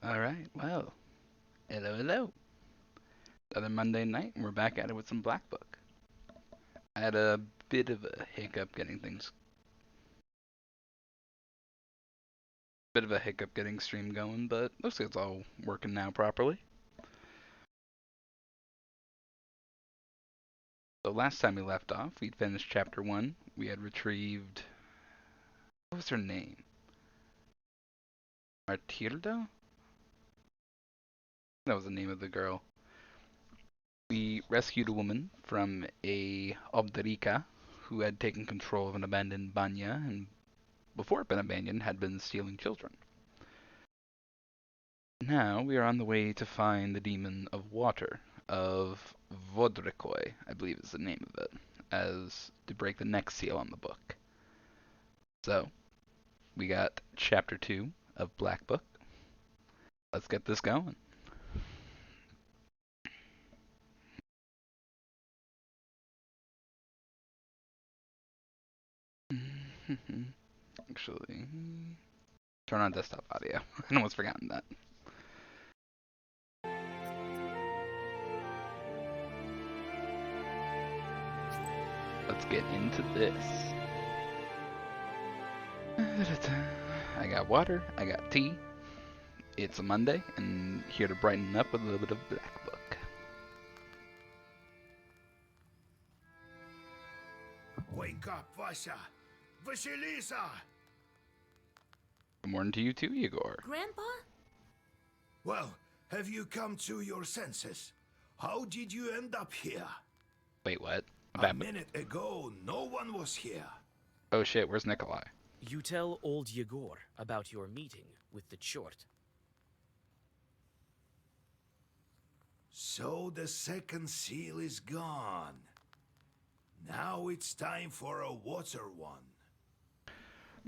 All right, well, hello, hello. Another Monday night, and we're back at it with some Black Book. I had a bit of a hiccup getting things, bit of a hiccup getting stream going, but looks like it's all working now properly. So last time we left off, we'd finished chapter one. We had retrieved, what was her name? Martilda? That was the name of the girl. We rescued a woman from a Obdarica who had taken control of an abandoned banya and before it had been abandoned had been stealing children. Now we are on the way to find the demon of water, of Vodrikoi, I believe is the name of it, as to break the next seal on the book. So, we got chapter 2 of Black Book. Let's get this going. Actually, turn on desktop audio. I almost forgotten that. Let's get into this. I got water, I got tea. It's a Monday, and here to brighten up with a little bit of Black Book. Wake up, Vasya! Vasilisa! Good morning to you too, Yegor. Grandpa? Well, have you come to your senses? How did you end up here? Wait, what? A minute ago, no one was here. Oh shit, where's Nikolai? You tell old Yegor about your meeting with the Chort. So the second seal is gone. Now it's time for a water one.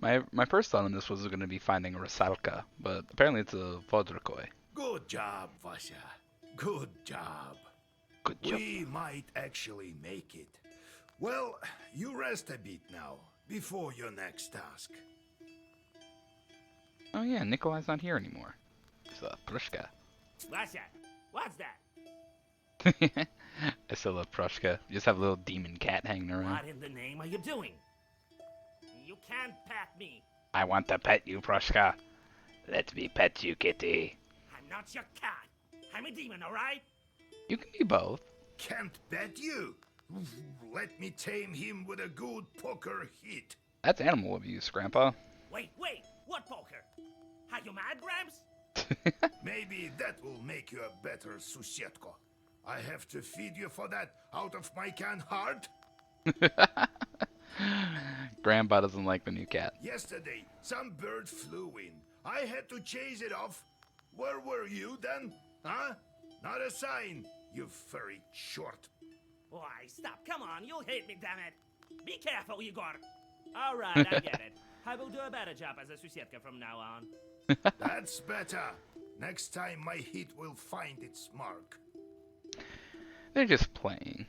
My first thought on this was going to be finding a Rusalka, but apparently it's a Vodrikoi. Good job, Vasya. Good job. Good job. We might actually make it. Well, you rest a bit now, before your next task. Oh yeah, Nikolai's not here anymore. It's a Prushka. Vasya, what's that? I still love Prushka. You just have a little demon cat hanging around. What in the name are you doing? You can't pat me. I want to pet you, Prushka. Let me pet you, kitty. I'm not your cat. I'm a demon, alright? You can be both. Can't bet you. Let me tame him with a good poker hit. That's animal abuse, Grandpa. Wait, what poker? Are you mad, Gramps? Maybe that will make you a better Susetko. I have to feed you for that out of my can heart. Grandpa doesn't like the new cat. Yesterday, some bird flew in. I had to chase it off. Where were you then? Huh? Not a sign, you furry short. Why, stop, come on, you'll hate me, damn it. Be careful, Igor. Alright, I get it. I will do a better job as a Susetka from now on. That's better. Next time my hit will find its mark. They're just playing.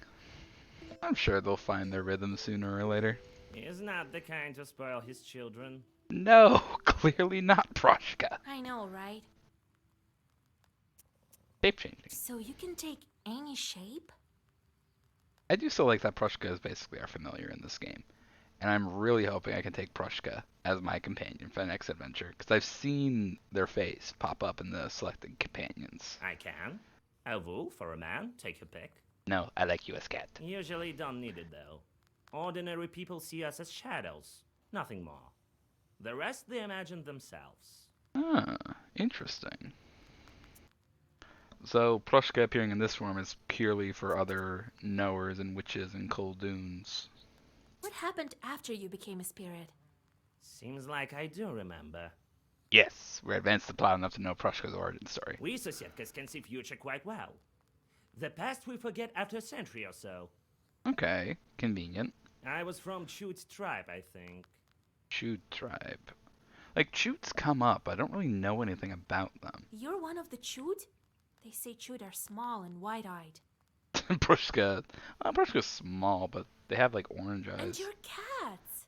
I'm sure they'll find their rhythm sooner or later. He's not the kind to spoil his children. No, clearly not Prushka. I know, right? Shape changing. So you can take any shape? I do still like that Prushka is basically our familiar in this game. And I'm really hoping I can take Prushka as my companion for the next adventure, because I've seen their face pop up in the selected companions. I can. A wolf or a man, take your pick. No, I like you as cat. Usually don't need it though. Ordinary people see us as shadows, nothing more. The rest they imagine themselves. Ah, interesting. So Prushka appearing in this form is purely for other knowers and witches and Kolduns. What happened after you became a spirit? Seems like I do remember. Yes, we're advanced the plot enough to know Prushka's origin story. We Susetkas can see future quite well. The past we forget after a century or so. Okay, convenient. I was from Chut's tribe, I think. Chute tribe. Like, Chutes come up, I don't really know anything about them. You're one of the Chud? They say Chud are small and wide-eyed. Prushka, well, Prushka's small, but they have like orange eyes. And you're cats!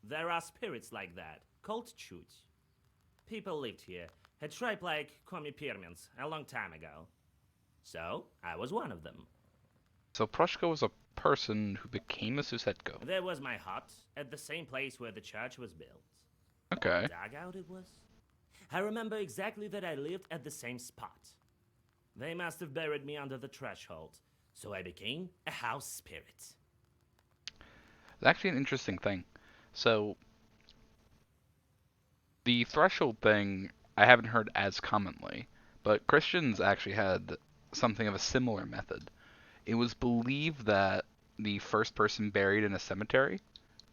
There are spirits like that, called Chut. People lived here, a tribe like Komi-Pyrmians, a long time ago. So, I was one of them. So Prushka was a person who became a Susetko. There was my hut, at the same place where the church was built. Okay. Dugout it was? I remember exactly that I lived at the same spot. They must have buried me under the threshold, so I became a house spirit. It's actually an interesting thing. So, the threshold thing I haven't heard as commonly, but Christians actually had something of a similar method. It was believed that the first person buried in a cemetery,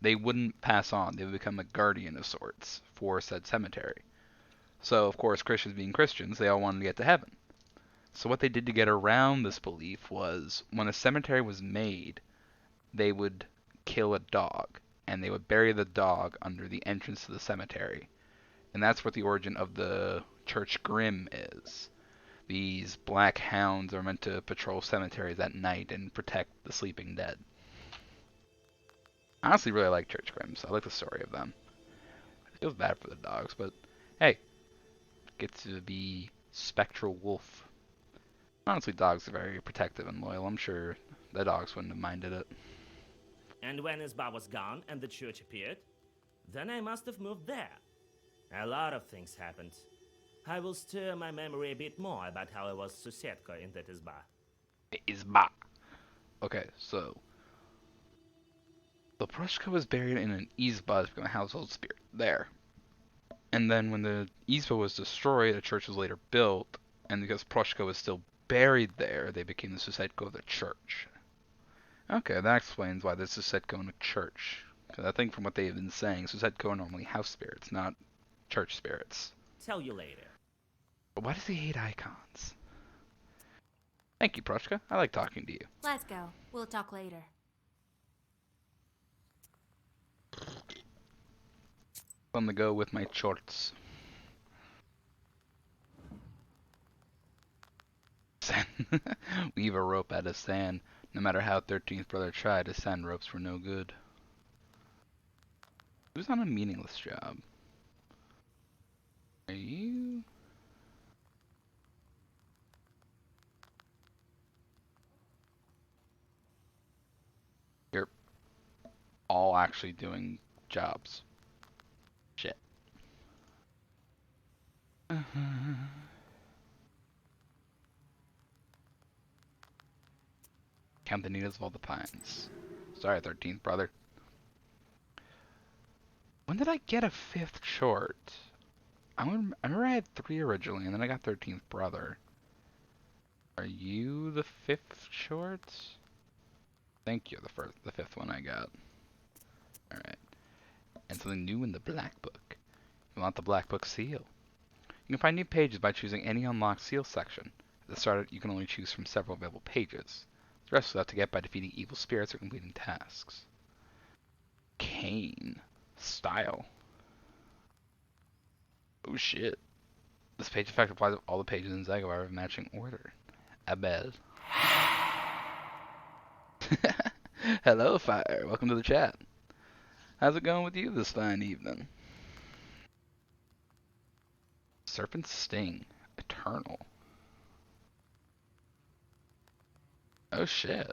they wouldn't pass on. They would become a guardian of sorts for said cemetery. So, of course, Christians being Christians, they all wanted to get to heaven. So what they did to get around this belief was when a cemetery was made, they would kill a dog, and they would bury the dog under the entrance to the cemetery. And that's what the origin of the Church Grimm is. These black hounds are meant to patrol cemeteries at night and protect the sleeping dead. I honestly really like Church Grimm, so I like the story of them. It feels bad for the dogs, but hey, get to be Spectral Wolf. Honestly, dogs are very protective and loyal. I'm sure the dogs wouldn't have minded it. And when Isba was gone and the church appeared, then I must have moved there. A lot of things happened. I will stir my memory a bit more about how I was Susetko in that Isba. Isba. Okay, so the Prushka was buried in an Izba to become a household spirit there. And then when the Izba was destroyed, a church was later built, and because Prushka was still buried there, they became the Susetko of the church. Okay, that explains why there's Susetko in a church. Because I think from what they've been saying, Susetko are normally house spirits, not church spirits. Tell you later. But why does he hate icons? Thank you, Prushka. I like talking to you. Let's go. We'll talk later. On the go with my shorts. Weave a rope out of sand. No matter how 13th brother tried, his sand ropes were no good. Who's on a meaningless job? Are you? You're all actually doing jobs. Shit. Count the needles of all the pines. Sorry, 13th brother. When did I get a 5th short? I remember I had 3 originally, and then I got 13th brother. Are you the 5th short? Thank you, the 5th one I got. Alright. And something new in the Black Book. You want the Black Book seal? You can find new pages by choosing any unlocked seal section. At the start, you can only choose from several available pages. The rest is left to get by defeating evil spirits or completing tasks. Kane. Style. Oh shit. This page effect applies to all the pages in Zagovar of matching order. Abel. Hello, Fire. Welcome to the chat. How's it going with you this fine evening? Serpent Sting. Eternal. Oh shit.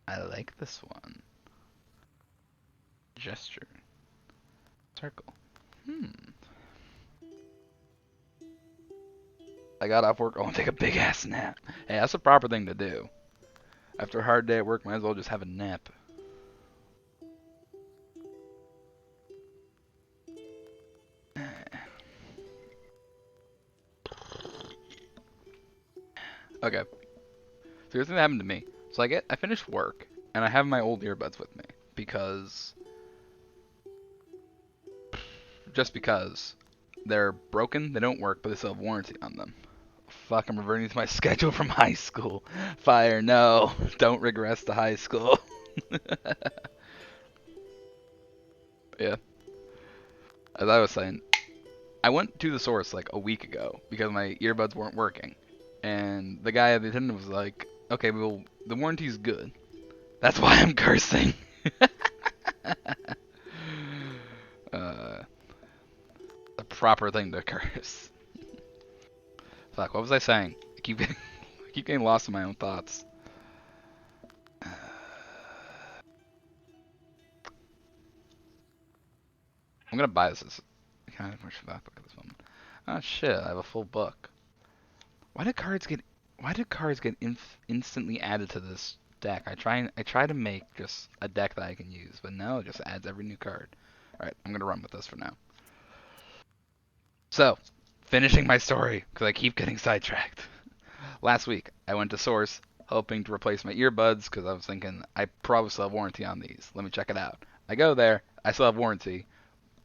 I like this one. Gesture. Circle. I got off work, I want to take a big ass nap. Hey, that's a proper thing to do. After a hard day at work, might as well just have a nap. Okay. So here's something that happened to me. So I finished work, and I have my old earbuds with me because they're broken, they don't work, but they still have warranty on them. Fuck, I'm reverting to my schedule from high school. Fire, no. Don't regress to high school. Yeah. As I was saying, I went to the source like a week ago because my earbuds weren't working. And the guy at the attendant was like, okay, well, the warranty's good. That's why I'm cursing. proper thing to curse. Fuck, what was I saying? I keep getting lost in my own thoughts. I'm gonna buy this. Can I have much for that book at this moment? Oh shit, I have a full book. Why did cards get instantly added to this deck? I try to make just a deck that I can use, but no, it just adds every new card. Alright, I'm gonna run with this for now. So, finishing my story, because I keep getting sidetracked. Last week, I went to Source, hoping to replace my earbuds, because I was thinking, I probably still have warranty on these. Let me check it out. I go there, I still have warranty,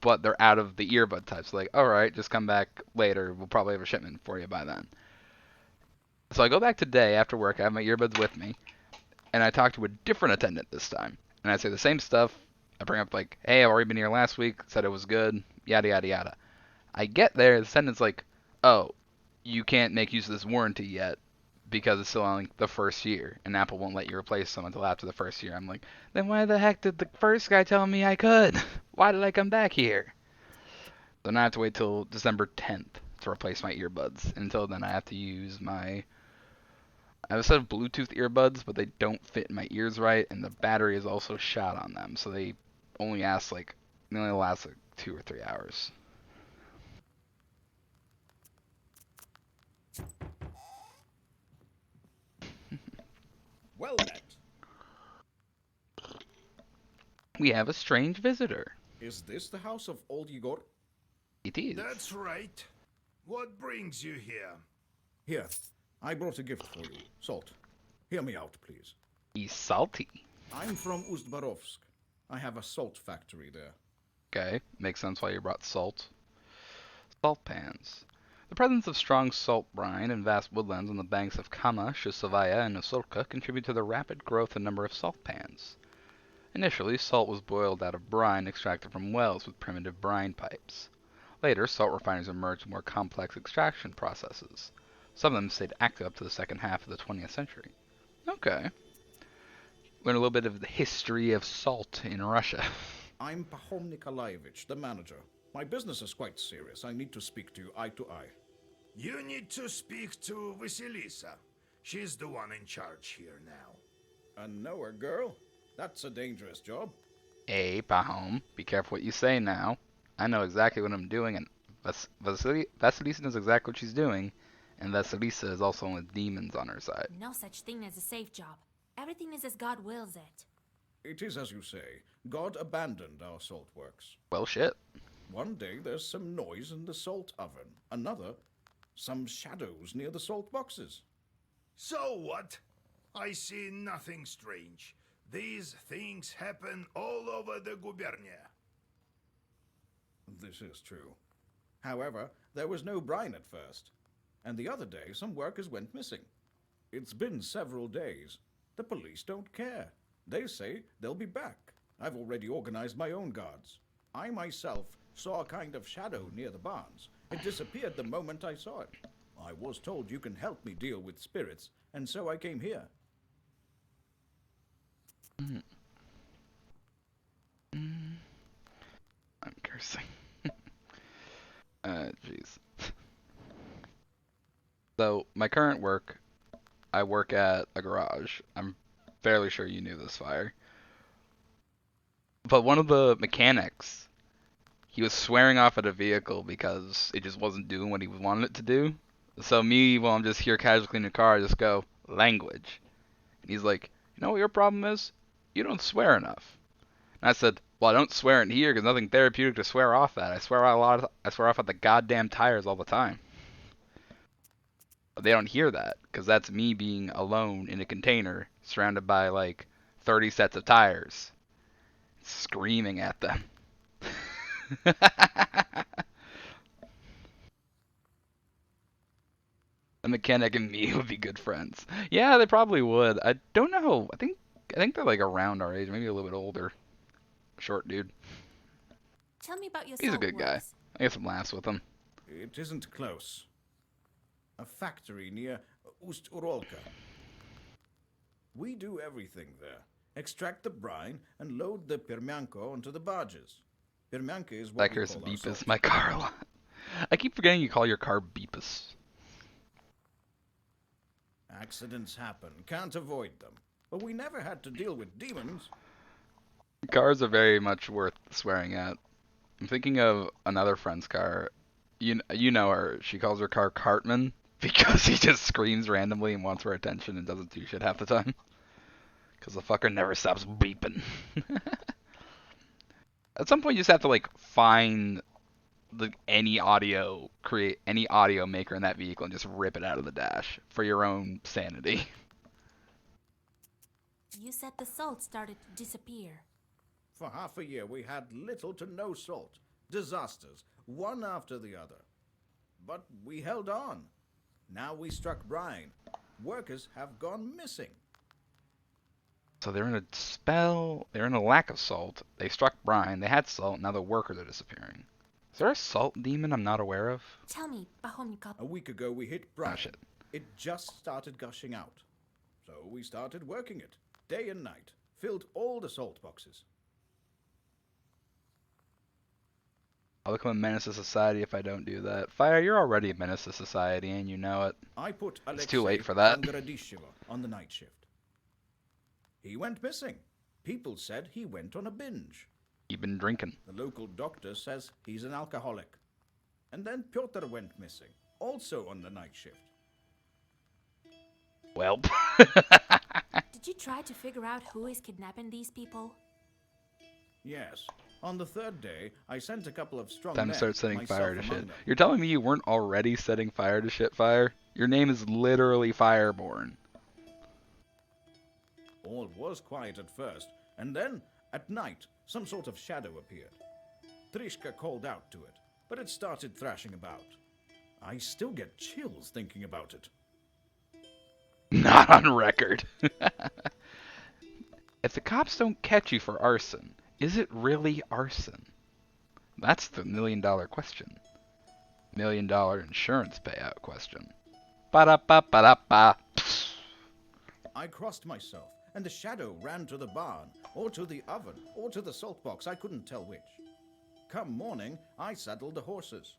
but they're out of the earbud type. So like, alright, just come back later. We'll probably have a shipment for you by then. So I go back today after work. I have my earbuds with me, and I talk to a different attendant this time. And I say the same stuff. I bring up like, hey, I've already been here last week. Said it was good. Yada, yada, yada. I get there. The attendant's like, oh, you can't make use of this warranty yet because it's still on like, the first year. And Apple won't let you replace them until after the first year. I'm like, then why the heck did the first guy tell me I could? Why did I come back here? So now I have to wait till December 10th to replace my earbuds. Until then, I have to use my... I have a set of Bluetooth earbuds, but they don't fit in my ears right, and the battery is also shot on them, so they only last like 2 or 3 hours. Well met. We have a strange visitor. Is this the house of old Yegor? It is. That's right. What brings you here? Here, I brought a gift for you. Salt. Hear me out, please. He's salty. I'm from Ustbarovsk. I have a salt factory there. Okay, makes sense why you brought salt. Salt pans. The presence of strong salt brine and vast woodlands on the banks of Kama, Shusovaya, and Nosolka contribute to the rapid growth and number of salt pans. Initially, salt was boiled out of brine extracted from wells with primitive brine pipes. Later, salt refineries emerged with more complex extraction processes. Some of them stayed active up to the second half of the 20th century. Okay. Learn a little bit of the history of salt in Russia. I'm Pahom Nikolaevich, the manager. My business is quite serious. I need to speak to you eye to eye. You need to speak to Vasilisa. She's the one in charge here now. A knower girl? That's a dangerous job. Hey, Pahom, be careful what you say now. I know exactly what I'm doing, and Vasilisa knows exactly what she's doing, and Vasilisa is also with demons on her side. No such thing as a safe job. Everything is as God wills it. It is as you say. God abandoned our salt works. Well, shit. One day there's some noise in the salt oven. Another, some shadows near the salt boxes. So what? I see nothing strange. These things happen all over the gubernia. This is true. However, there was no brine at first. And the other day, some workers went missing. It's been several days. The police don't care. They say they'll be back. I've already organized my own guards. I myself saw a kind of shadow near the barns. It disappeared the moment I saw it. I was told you can help me deal with spirits, and so I came here. I'm cursing. Jeez. So, my current work, I work at a garage. I'm fairly sure you knew this, Fire. But one of the mechanics, he was swearing off at a vehicle because it just wasn't doing what he wanted it to do. So me, while I'm just here casually cleaning the car, I just go, language. And he's like, you know what your problem is? You don't swear enough. And I said, well, I don't swear in here because nothing therapeutic to swear off at. I swear off at the goddamn tires all the time. But they don't hear that because that's me being alone in a container surrounded by like 30 sets of tires, screaming at them. The mechanic and me would be good friends. Yeah, they probably would. I don't know. I think they're like around our age, maybe a little bit older. Short dude. Tell me about your He's a salt good guy. works. I get some laughs with him. It isn't close. A factory near Ust-Urolka. We do everything there. Extract the brine and load the permianko onto the barges. Permianka is what That we curse call our beep salt. is my car a lot. I keep forgetting you call your car Beepus. Accidents happen, can't avoid them. But we never had to deal with demons. Cars are very much worth swearing at. I'm thinking of another friend's car. You know her. She calls her car Cartman because he just screams randomly and wants her attention and doesn't do shit half the time. Because the fucker never stops beeping. At some point, you just have to like find create any audio maker in that vehicle and just rip it out of the dash for your own sanity. You said the salt started to disappear. For half a year, we had little to no salt. Disasters, one after the other. But we held on. Now we struck brine. Workers have gone missing. So they're in a spell. They're in a lack of salt. They struck brine. They had salt. Now the workers are disappearing. Is there a salt demon I'm not aware of? Tell me, Pahomika, A week ago, we hit brine. Oh shit. It just started gushing out. So we started working it, day and night. Filled all the salt boxes. I'll become a menace to society if I don't do that. Fire, you're already a menace to society and you know it. I put Alexei too late for that. Andradisheva on the night shift. He went missing. People said he went on a binge. You've been drinking. The local doctor says he's an alcoholic. And then Pyotr went missing, also on the night shift. Well. did you try to figure out who is kidnapping these people? Yes. On the third day, I sent a couple of strong Time men, to start setting myself fire to among shit. them. You're telling me you weren't already setting fire to shit, Fire? Your name is literally Fireborn. All was quiet at first, and then, at night, some sort of shadow appeared. Trishka called out to it, but it started thrashing about. I still get chills thinking about it. Not on record. If the cops don't catch you for arson, is it really arson? That's the million-dollar question. Million-dollar insurance payout question. Ba-da-ba-ba-da-ba. I crossed myself, and the shadow ran to the barn, or to the oven, or to the salt box. I couldn't tell which. Come morning, I saddled the horses.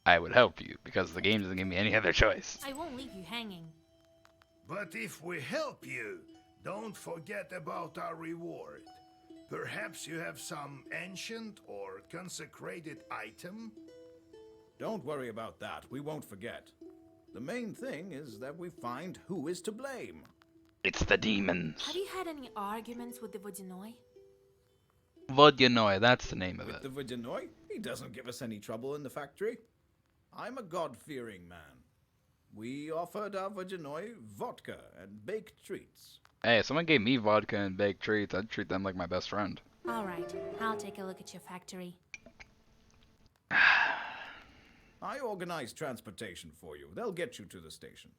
I would help you, because the game doesn't give me any other choice. I won't leave you hanging. But if we help you, don't forget about our reward. Perhaps you have some ancient or consecrated item? Don't worry about that. We won't forget. The main thing is that we find who is to blame. It's the demons. Have you had any arguments with the Vodyanoi? Vodyanoi, that's the name of With it. the Vodyanoi, he doesn't give us any trouble in the factory. I'm a God-fearing man. We offered our Vodyanoi vodka and baked treats. Hey, if someone gave me vodka and baked treats, I'd treat them like my best friend. All right, I'll take a look at your factory. I organized transportation for you. They'll get you to the station.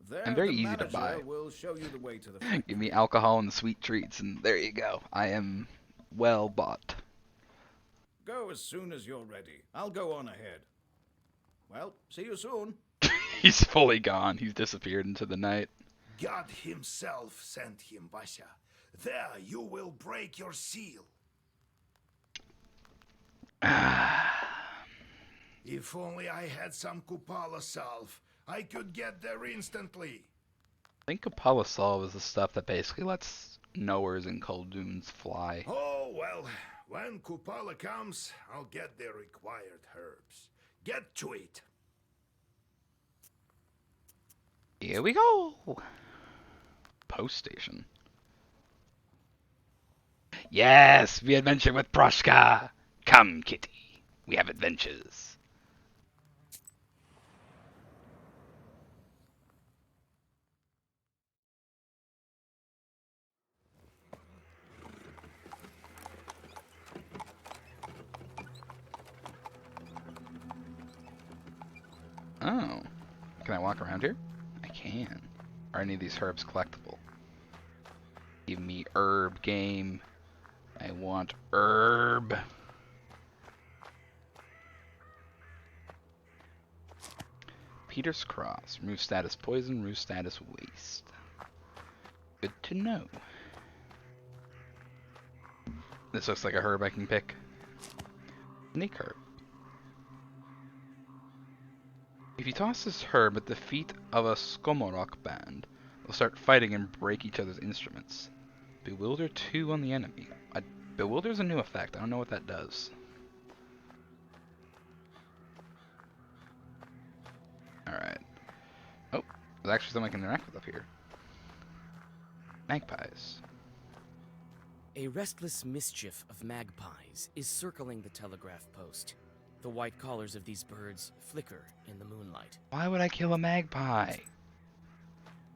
There, I'm very the easy to manager buy. will show you the way to the factory. Give me alcohol and sweet treats, and there you go. I am well bought. Go as soon as you're ready. I'll go on ahead. Well, see you soon. He's fully gone. He's disappeared into the night. God himself sent him, Vasya. There you will break your seal. If only I had some Kupala salve, I could get there instantly. I think Apollo is the stuff that basically lets knowers and Kolduns fly. Oh, well, when Kupala comes, I'll get the required herbs. Get to it. Here we go. Post station. Yes, we adventure with Proshka. Come, kitty. We have adventures. Oh. Can I walk around here? I can. Are any of these herbs collectible? Give me herb game. I want herb. Peter's Cross. Remove status poison, remove status waste. Good to know. This looks like a herb I can pick. Snake herb. If you toss this herb at the feet of a Skomorok band, they'll start fighting and break each other's instruments. Bewilder 2 on the enemy. Bewilder's a new effect. I don't know what that does. Alright. Oh, there's actually something I can interact with up here. Magpies. A restless mischief of magpies is circling the telegraph post. The white collars of these birds flicker in the moonlight. Why would I kill a magpie?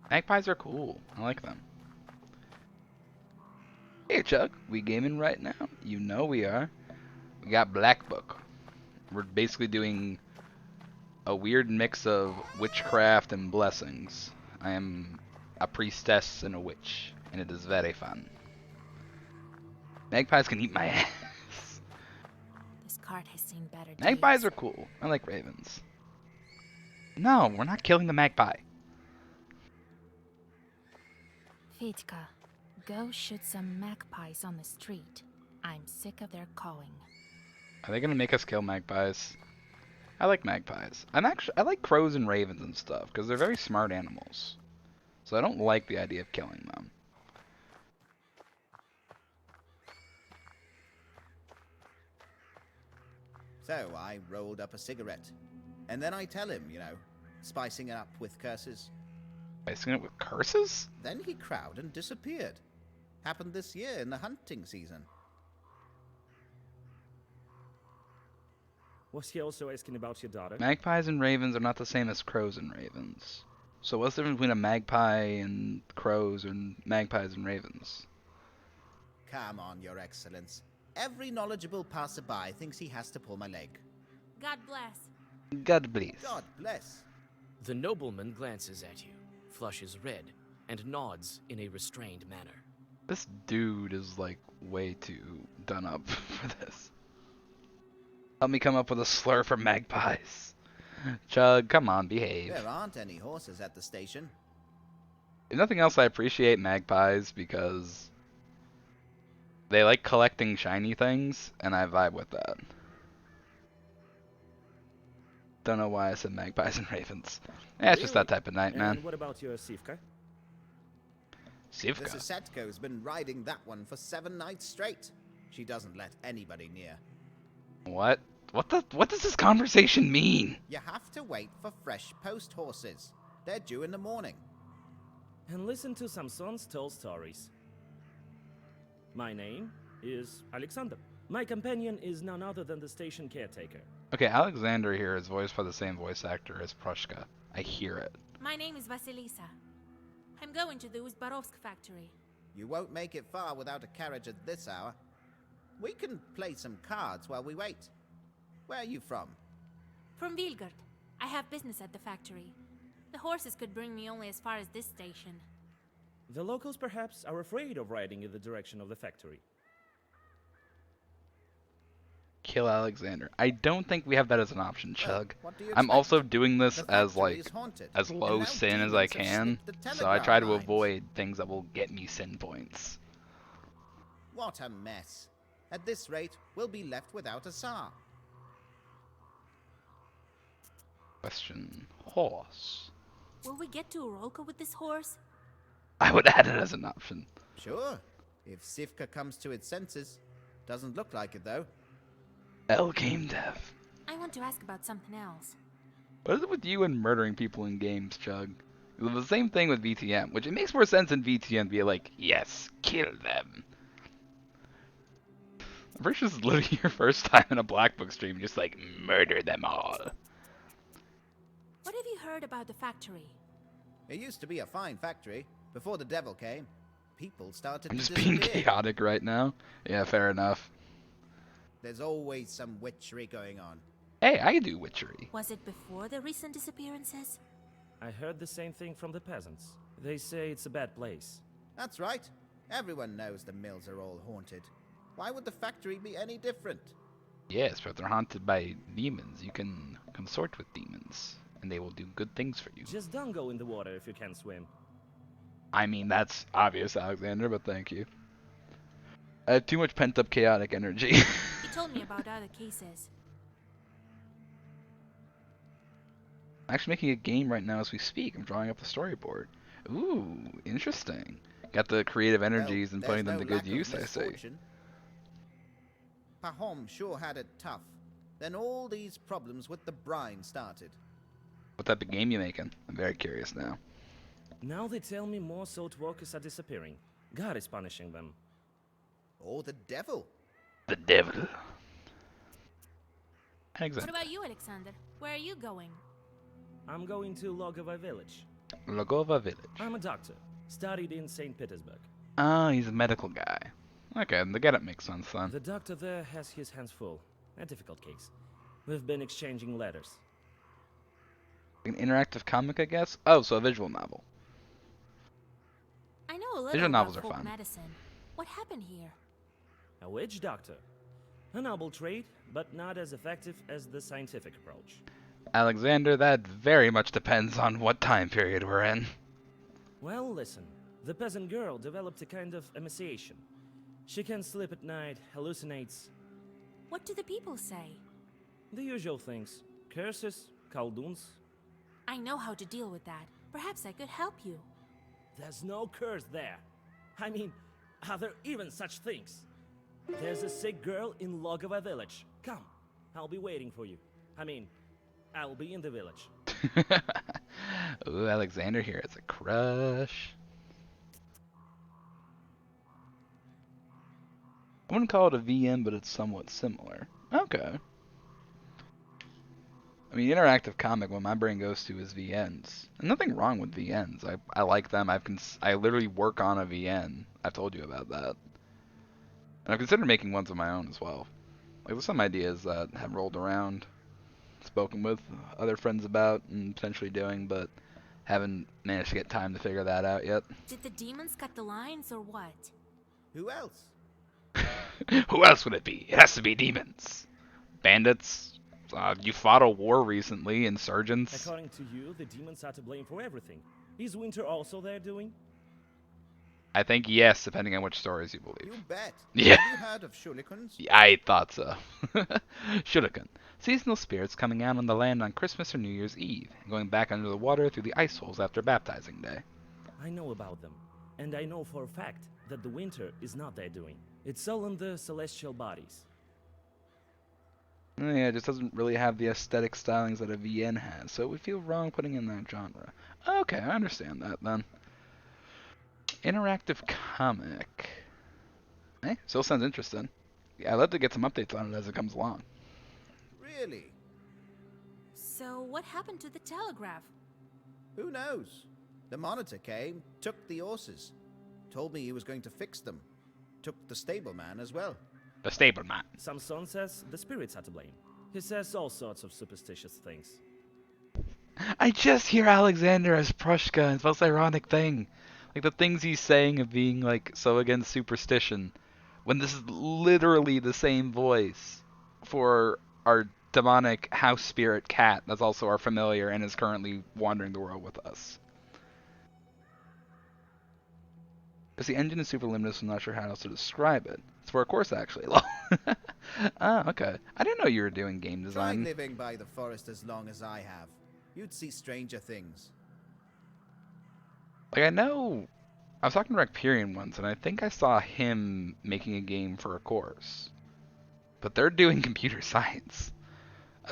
Magpies are cool. I like them. Hey Chuck, we gaming right now? You know we are. We got Black Book. We're basically doing a weird mix of witchcraft and blessings. I am a priestess and a witch, and it is very fun. Magpies can eat my ass. This cart has seen better days. Magpies are cool. I like ravens. No, we're not killing the magpie. Vitka, go shoot some magpies on the street. I'm sick of their cawing. Are they gonna make us kill magpies? I like magpies. I like crows and ravens and stuff because they're very smart animals. So I don't like the idea of killing them. So I rolled up a cigarette. And then I tell him, spicing it up with curses. Spicing it with curses? Then he crowed and disappeared. Happened this year in the hunting season. Was he also asking about your daughter? Magpies and ravens are not the same as crows and ravens. So what's the difference between a magpie and crows and magpies and ravens? Come on, Your Excellence. Every knowledgeable passerby thinks he has to pull my leg. God bless. God bless. God bless. The nobleman glances at you, flushes red, and nods in a restrained manner. This dude is like way too done up for this. Help me come up with a slur for magpies. Chug, come on, behave. There aren't any horses at the station. If nothing else, I appreciate magpies because they like collecting shiny things, and I vibe with that. Don't know why I said magpies and ravens. Yeah, it's just that type of night, man. And what about your Sivka? The Sivka. Sisetko's been riding that one for 7 nights straight. She doesn't let anybody near. What? What does this conversation mean? You have to wait for fresh post horses. They're due in the morning. And listen to Samson's tall stories. My name is Alexander. My companion is none other than the station caretaker. Okay, Alexander here is voiced by the same voice actor as Prushka. I hear it. My name is Vasilisa. I'm going to the Uzbarovsk factory. You won't make it far without a carriage at this hour. We can play some cards while we wait. Where are you from? From Vilgard. I have business at the factory. The horses could bring me only as far as this station. The locals perhaps are afraid of riding in the direction of the factory. Kill Alexander. I don't think we have that as an option, Chug. What do you I'm expect? also doing this The as factory like is haunted, as and low now sin as I demons have can. snipped the So I try to telegraph lines. avoid things that will get me sin points. What a mess. At this rate, we'll be left without a Tsar. Question. Horse. Will we get to Urolka with this horse? I would add it as an option. Sure, if Sivka comes to its senses. Doesn't look like it, though. L Game Dev. I want to ask about something else. What is it with you and murdering people in games, Chug? It was the same thing with VTM, which it makes more sense in VTM to be like, yes, kill them. I'm pretty sure this is literally your first time in a Black Book stream, just like, murder them all. What have you heard about the factory? It used to be a fine factory. Before the devil came, people started I'm to just being disappear. chaotic right now. Yeah, fair enough. There's always some witchery going on. Hey, I do witchery. Was it before the recent disappearances? I heard the same thing from the peasants. They say it's a bad place. That's right. Everyone knows the mills are all haunted. Why would the factory be any different? Yes, but they're haunted by demons. You can consort with demons, and they will do good things for you. Just don't go in the water if you can't swim. I mean, that's obvious, Alexander, but thank you. I have too much pent up chaotic energy. He told me about other cases. I'm actually making a game right now as we speak. I'm drawing up the storyboard. Ooh, interesting. Got the creative energies and there's putting them no to good lack of use, I see. misfortune. Pahom sure had it tough. Then all these problems with the brine started. What type of game you making? I'm very curious now. Now they tell me more salt workers are disappearing. God is punishing them. Or the devil. The devil. What Exactly. about you, Alexander? Where are you going? I'm going to Logova village. Logova village. I'm a doctor. Studied in St. Petersburg. Ah, he's a medical guy. Okay, the get it makes sense then. The doctor there has his hands full. A difficult case. We've been exchanging letters. An interactive comic, I guess? Oh, so a visual novel. I know a little Visual about novels are folk fun. medicine. What happened here? A witch doctor. A noble trade, but not as effective as the scientific approach. Alexander, that very much depends on what time period we're in. Well, listen. The peasant girl developed a kind of emaciation. She can sleep at night, hallucinates. What do the people say? The usual things. Curses, kolduns. I know how to deal with that. Perhaps I could help you. There's no curse there. I mean, are there even such things? There's a sick girl in Logova village. Come, I'll be waiting for you. I mean, I'll be in the village. Ooh, Alexander here has a crush. I wouldn't call it a VM, but it's somewhat similar. Okay. I mean, interactive comic, what my brain goes to is VNs. And nothing wrong with VNs. I like them. I literally work on a VN. I've told you about that. And I've considered making ones of my own as well. Like, there's some ideas that have rolled around, spoken with other friends about, and potentially doing, but haven't managed to get time to figure that out yet. Did the demons cut the lines or what? Who else? Who else would it be? It has to be demons. Bandits. You fought a war recently, insurgents. According to you, the demons are to blame for everything. Is Winter also there doing? I think yes, depending on which stories you You believe. bet. Yeah. Have you heard of Shulikans? I thought so. Shuriken. Seasonal spirits coming out on the land on Christmas or New Year's Eve, and going back under the water through the ice holes after baptizing day. I know about them. And I know for a fact that the Winter is not their doing. It's all in the celestial bodies. Yeah, it just doesn't really have the aesthetic stylings that a VN has, so it would feel wrong putting in that genre. Okay, I understand that then. Interactive comic. Hey, still sounds interesting. Yeah, I'd love to get some updates on it as it comes along. Really? So, what happened to the telegraph? Who knows? The monitor came, took the horses. Told me he was going to fix them. Took the stableman as well. The stableman. Samson says the spirits are to blame. He says all sorts of superstitious things. I just hear Alexander as Prushka. It's the most ironic thing. Like the things he's saying of being like so against superstition, when this is literally the same voice for our demonic house spirit cat that's also our familiar and is currently wandering the world with us. Because the engine is super luminous, I'm not sure how else to describe it. It's for a course actually. Ah, okay. I didn't know you were doing game Try design. living by the forest as long as I have. You'd see stranger things. Like I know, I was talking to Recperion once, and I think I saw him making a game for a course, but they're doing computer science,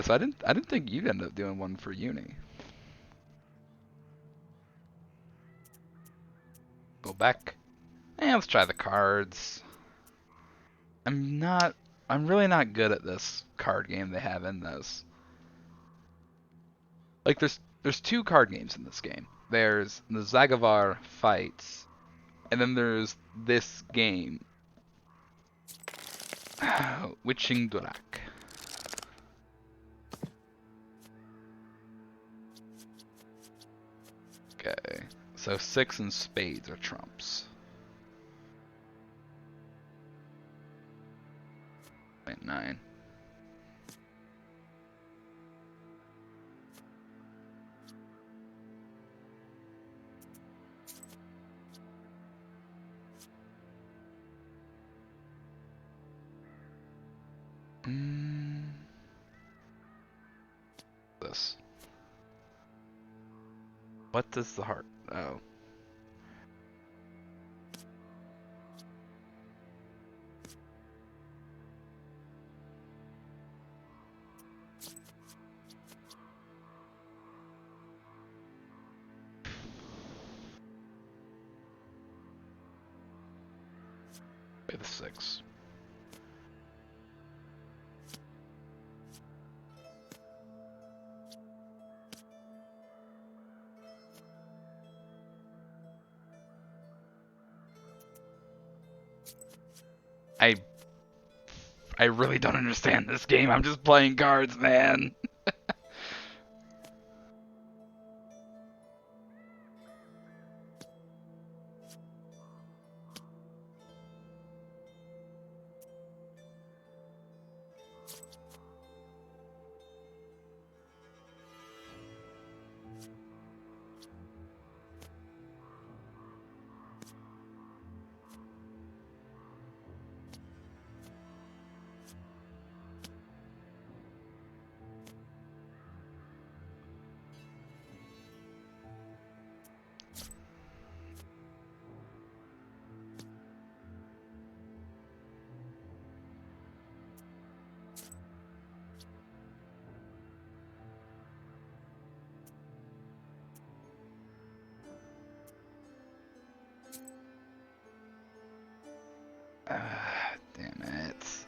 so I didn't think you'd end up doing one for uni. Go back. Let's try the cards. I'm really not good at this card game they have in this. Like there's two card games in this game. There's the Zagavar Fights, and then there's this game, Witching Durak. Okay, so 6 and spades are trumps. Wait, 9. This. What does the heart? Oh. By the 6. I really don't understand this game. I'm just playing cards, man. Damn it.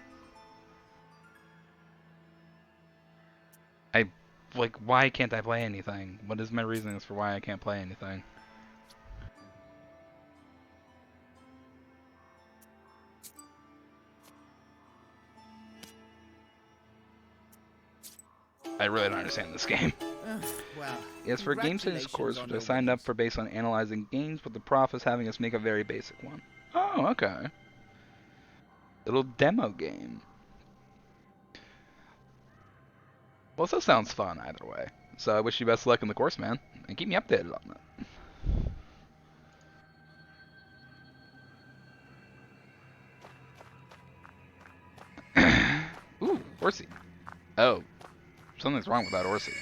Why can't I play anything? What is my reasons for why I can't play anything? I really don't understand this game. Well, Yes, for a game studies course, congratulations on which I your signed up winnings. for based on analyzing games, but the prof is having us make a very basic one. Oh, okay. Little demo game. Well, this sounds fun either way. So I wish you best luck in the course, man, and keep me updated on that. Ooh, horsey. Oh, something's wrong with that horsey.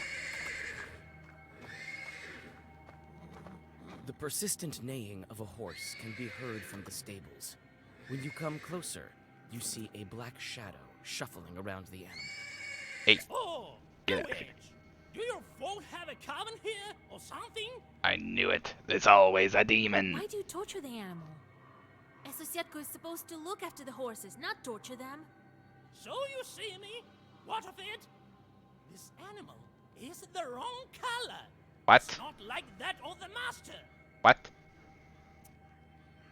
The persistent neighing of a horse can be heard from the stables. When you come closer, you see a black shadow shuffling around the animal. Hey, Oh, get out wait. of here. Do your folk have a coven here or something? I knew it. There's always a demon. Why do you torture the animal? A Sosietko is supposed to look after the horses, not torture them. So you see me? What of it? This animal is the wrong color. What? It's not like that of the master. What?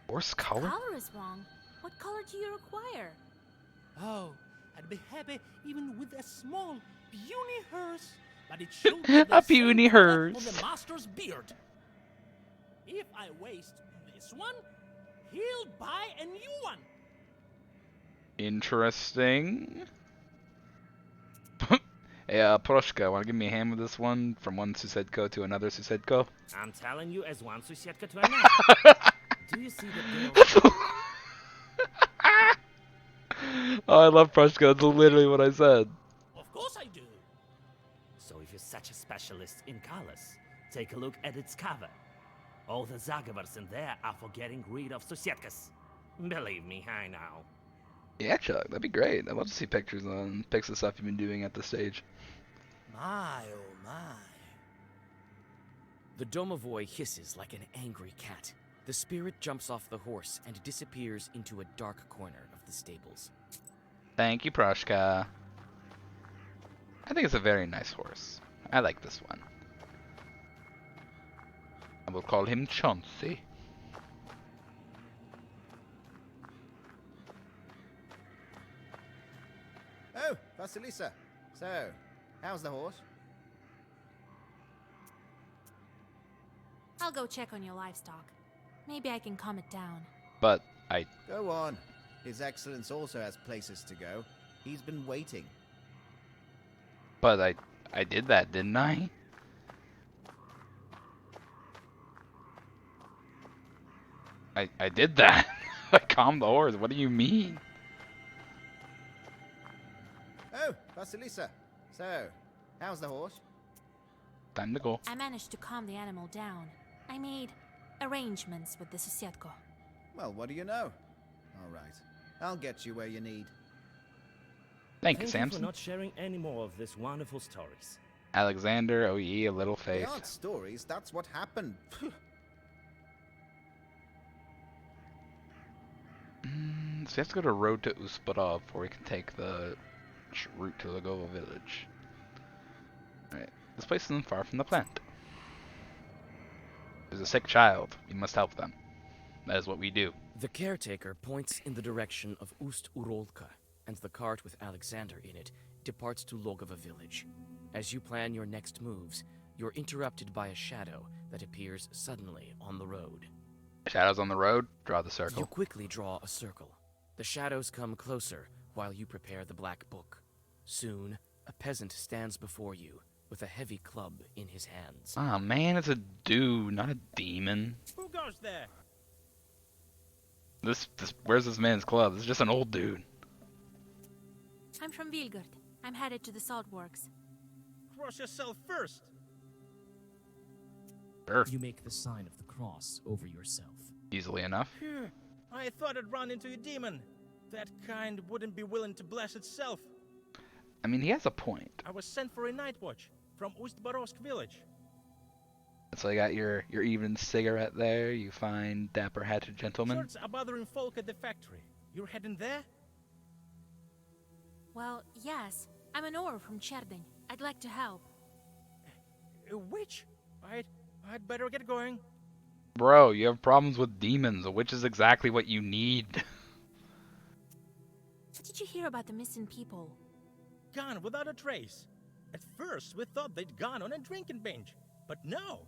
Horse color? Color is wrong. What color do you require? Oh, I'd be happy even with a small, puny hearse, but it should be the A same puny color of hearse. the master's beard. If I waste this one, he'll buy a new one. Interesting. Hey, Proshka, wanna give me a hand with this one? From one Susedko to another Susedko? I'm telling you as one Susietka to another. Do you see the girl? Oh, I love Proshka. That's literally what I said. Of course I do. So if you're such a specialist in colors, take a look at its cover. All the Zagavars in there are for getting rid of Susietkas. Believe me, I know. Yeah, Chuck, that'd be great. I'd love to see pictures on pics of stuff you've been doing at this stage. My, oh my. The Domovoy hisses like an angry cat. The spirit jumps off the horse and disappears into a dark corner of the stables. Thank you, Proshka. I think it's a very nice horse. I like this one. I will call him Chauncey. Oh, Vasilisa. So, how's the horse? I'll go check on your livestock. Maybe I can calm it down. But Go on. His Excellence also has places to go. He's been waiting. I did that, didn't I? I did that. I calmed the horse. What do you mean? Vasilisa, so, how's the horse? Time to go. I managed to calm the animal down. I made arrangements with the Susetko. Well, what do you know? All right. I'll get you where you need. Thank you, for Samson. not sharing any more of these wonderful stories. Alexander, oh ye a little They faith. aren't stories, that's what happened. So we have to go to road to Usparov before we can take the route to Lagovo village. Alright, this place isn't far from the plant. There's a sick child. We must help them. That is what we do. The caretaker points in the direction of Ust-Urolka, and the cart with Alexander in it departs to Logova village. As you plan your next moves, you're interrupted by a shadow that appears suddenly on the road. Shadows on the road, draw the You circle. quickly draw a circle. The shadows come closer while you prepare the black book. Soon, a peasant stands before you with a heavy club in his hands. Oh man, it's a dude, not a demon. Who goes there? Where's this man's club? This is just an old dude. I'm from Vilgard. I'm headed to the salt works. Cross yourself first. Sure, You make the sign of the cross over yourself. easily enough. Phew. I thought I'd run into a demon. That kind wouldn't be willing to bless itself. I mean, he has a point. I was sent for a night watch from Ust-Barovsk village. So you got your evening cigarette there. You find dapper hatted gentleman. Sorts are bothering folk at the factory. You're heading there? Well, yes. I'm an ore from Cherdyn. I'd like to help. Which? I'd better get going. Bro, you have problems with demons, which is exactly what you need. What did you hear about the missing people? Gone without a trace. At first, we thought they'd gone on a drinking binge, but no.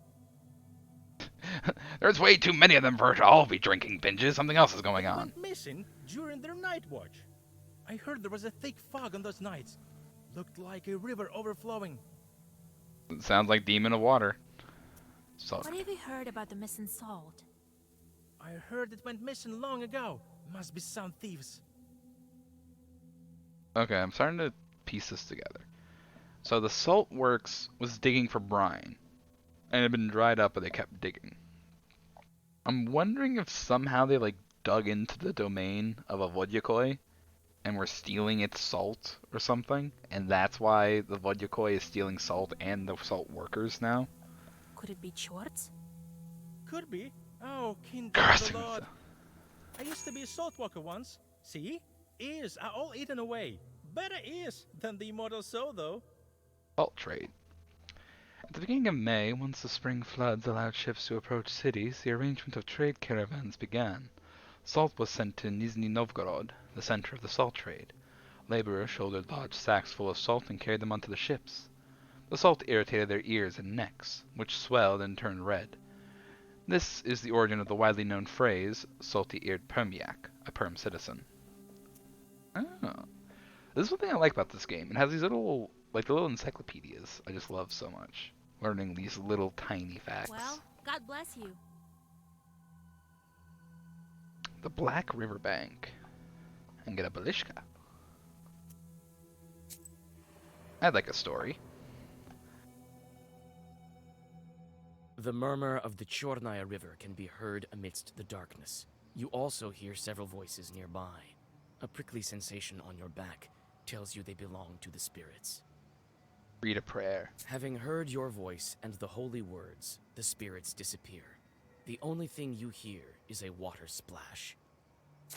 There's way too many of them for it to all be drinking binges. Something else is going They on. went missing during their night watch. I heard there was a thick fog on those nights. Looked like a river overflowing. It sounds like demon of water. So, What have you heard about the missing salt? I heard it went missing long ago. Must be some thieves. okay, I'm starting to piece this together. So the salt works was digging for brine, and it had been dried up, but they kept digging. I'm wondering if somehow they like dug into the domain of a Vodyakoi and were stealing its salt or something, and that's why the Vodyakoi is stealing salt and the salt workers now. Could it be Chorts? Could be. Oh, kind Curse of the him. Lord. I used to be a salt walker once. See? Ears are all eaten away. Better ears than the immortal soul, though. Salt trade. At the beginning of May, once the spring floods allowed ships to approach cities, the arrangement of trade caravans began. Salt was sent to Nizhny Novgorod, the center of the salt trade. Laborers shouldered large sacks full of salt and carried them onto the ships. The salt irritated their ears and necks, which swelled and turned red. This is the origin of the widely known phrase, salty-eared Permiak, a Perm citizen. Oh. This is one thing I like about this game. It has these little, like the little encyclopedias I just love so much. Learning these little tiny facts. Well, God bless you. The Black River Bank. And get a Balishka. I'd like a story. The murmur of the Chornaya River can be heard amidst the darkness. You also hear several voices nearby. A prickly sensation on your back tells you they belong to the spirits. Read a prayer. Having heard your voice and the holy words, the spirits disappear. The only thing you hear is a water splash.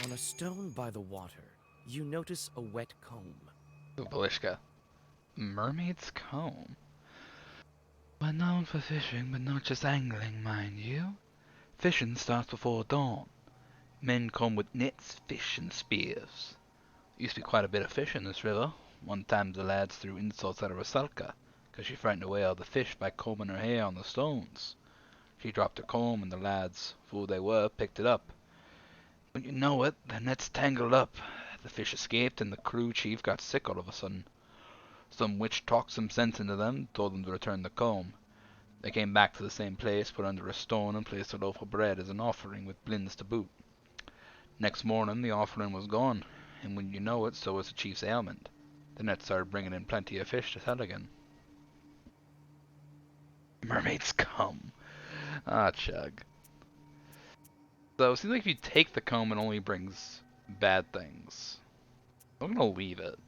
On a stone by the water, you notice a wet comb. Ooh, Balishka. Mermaid's Comb. We're known for fishing, but not just angling, mind you. Fishing starts before dawn. Men come with nets, fish, and spears. Used to be quite a bit of fish in this river. One time the lads threw insults at a Rusalka, 'cause she frightened away all the fish by combing her hair on the stones. She dropped her comb, and the lads, fool they were, picked it up. When you know it, the nets tangled up. The fish escaped, and the crew chief got sick all of a sudden. Some witch talked some sense into them, told them to return the comb. They came back to the same place, put under a stone, and placed a loaf of bread as an offering with blinds to boot. Next morning the offering was gone, and when you know it, so was the chief's ailment. The net started bringing in plenty of fish to sell again. Mermaids come. Ah, chug. So it seems like if you take the comb, it only brings bad things. I'm gonna leave it.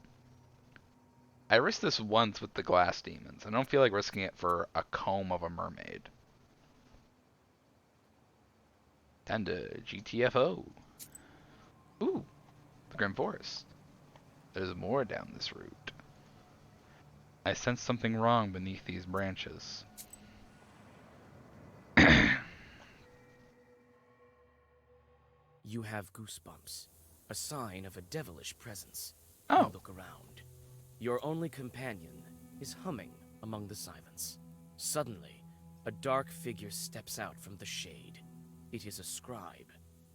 I risked this once with the glass demons. I don't feel like risking it for a comb of a mermaid. Time to GTFO. Ooh, the Grim Forest. There's more down this route. I sense something wrong beneath these branches. You have goosebumps, a sign of a devilish presence. Oh. You look around. Your only companion is humming among the silence. Suddenly, a dark figure steps out from the shade. It is a scribe,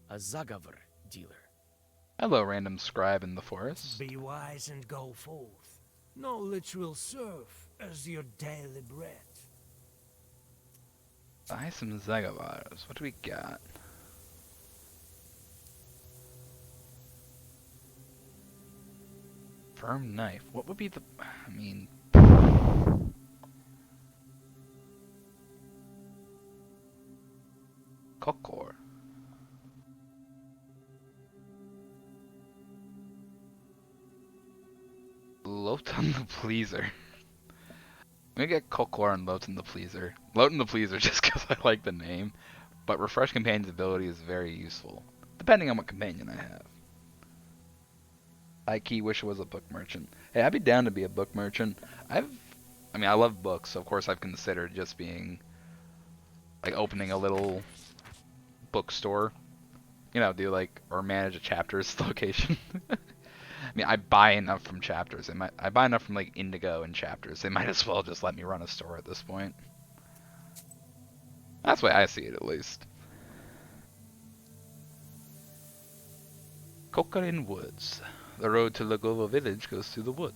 a Zagavr dealer. Hello, random scribe in the forest. Be wise and go forth. No literal serve as your daily bread. Buy some Zagavars. What do we got? Firm knife. What would be the... I mean... Kokor. Lotan the Pleaser. I'm gonna get Kokor and Lotan the Pleaser. Lotan the Pleaser just because I like the name, but Refresh Companion's ability is very useful, depending on what companion I have. I key wish it was a book merchant. Hey, I'd be down to be a book merchant. I love books, so of course I've considered just being, like, opening a little bookstore. You know, or manage a chapters location. I mean, I buy enough from chapters. I buy enough from, like, Indigo and chapters. They might as well just let me run a store at this point. That's the way I see it, at least. Kokarin Woods. The road to Lagova village goes through the wood.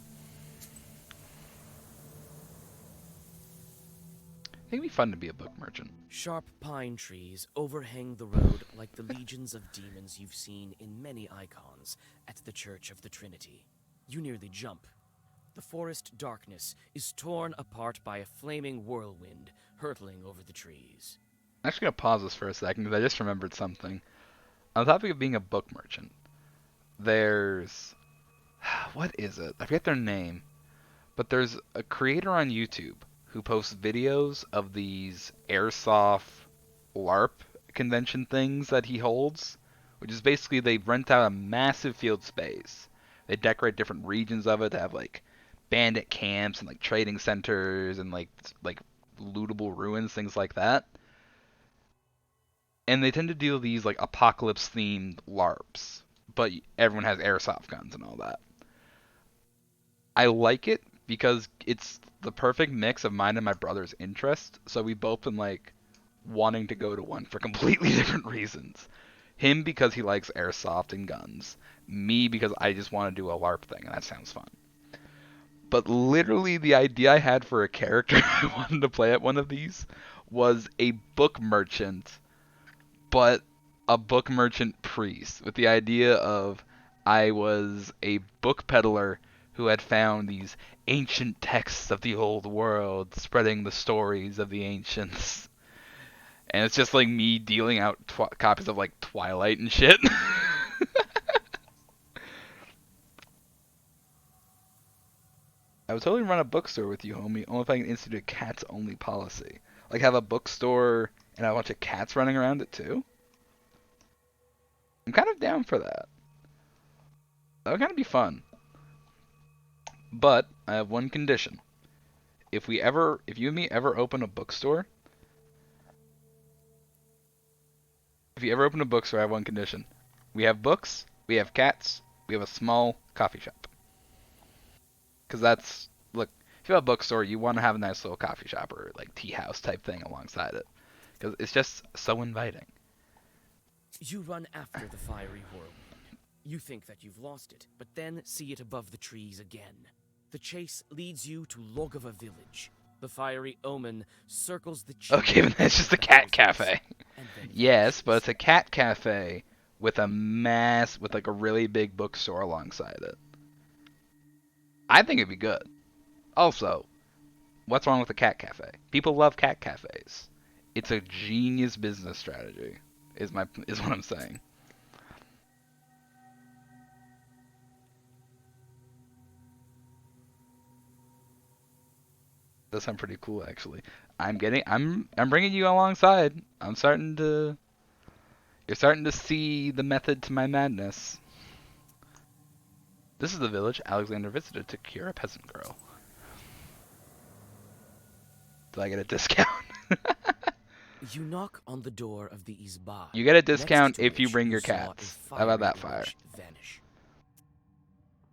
I think it'd be fun to be a book merchant. Sharp pine trees overhang the road like the legions of demons you've seen in many icons at the Church of the Trinity. You nearly jump. The forest darkness is torn apart by a flaming whirlwind hurtling over the trees. I'm actually going to pause this for a second because I just remembered something. On the topic of being a book merchant, there's... what is it? I forget their name. But there's a creator on YouTube who posts videos of these airsoft LARP convention things that he holds, which is basically they rent out a massive field space. They decorate different regions of it to have like bandit camps and like trading centers and like lootable ruins, things like that. And they tend to do these like apocalypse themed LARPs, but everyone has airsoft guns and all that. I like it because it's the perfect mix of mine and my brother's interest, so we've both been like wanting to go to one for completely different reasons. Him because he likes airsoft and guns, me because I just want to do a LARP thing and that sounds fun. But literally the idea I had for a character I wanted to play at one of these was a book merchant, but a book merchant priest, with the idea of I was a book peddler who had found these ancient texts of the old world, spreading the stories of the ancients. And it's just like me dealing out copies of like Twilight and shit. I would totally run a bookstore with you, homie, only if I can institute a cats only policy. Like have a bookstore and have a bunch of cats running around it too. I'm kind of down for that. That would kind of be fun. But I have one condition. If you and me ever open a bookstore, I have one condition. We have books, we have cats, we have a small coffee shop. Because that's, look, if you have a bookstore, you want to have a nice little coffee shop or like tea house type thing alongside it. Because it's just so inviting. You run after the fiery whirlwind. You think that you've lost it, but then see it above the trees again. The chase leads you to Logova village. The fiery omen circles the chimney. Okay, but that's just a cat cafe. Yes, but it's a cat cafe with a really big bookstore alongside it. I think it'd be good. Also, what's wrong with a cat cafe? People love cat cafes. It's a genius business strategy. Is what I'm saying. Does sound pretty cool, actually. I'm bringing you alongside. You're starting to see the method to my madness. This is the village Alexander visited to cure a peasant girl. Do I get a discount? You knock on the door of the Izba. You get a discount next to if you which bring your saw a cats. How about that, fiery Fire? image vanish.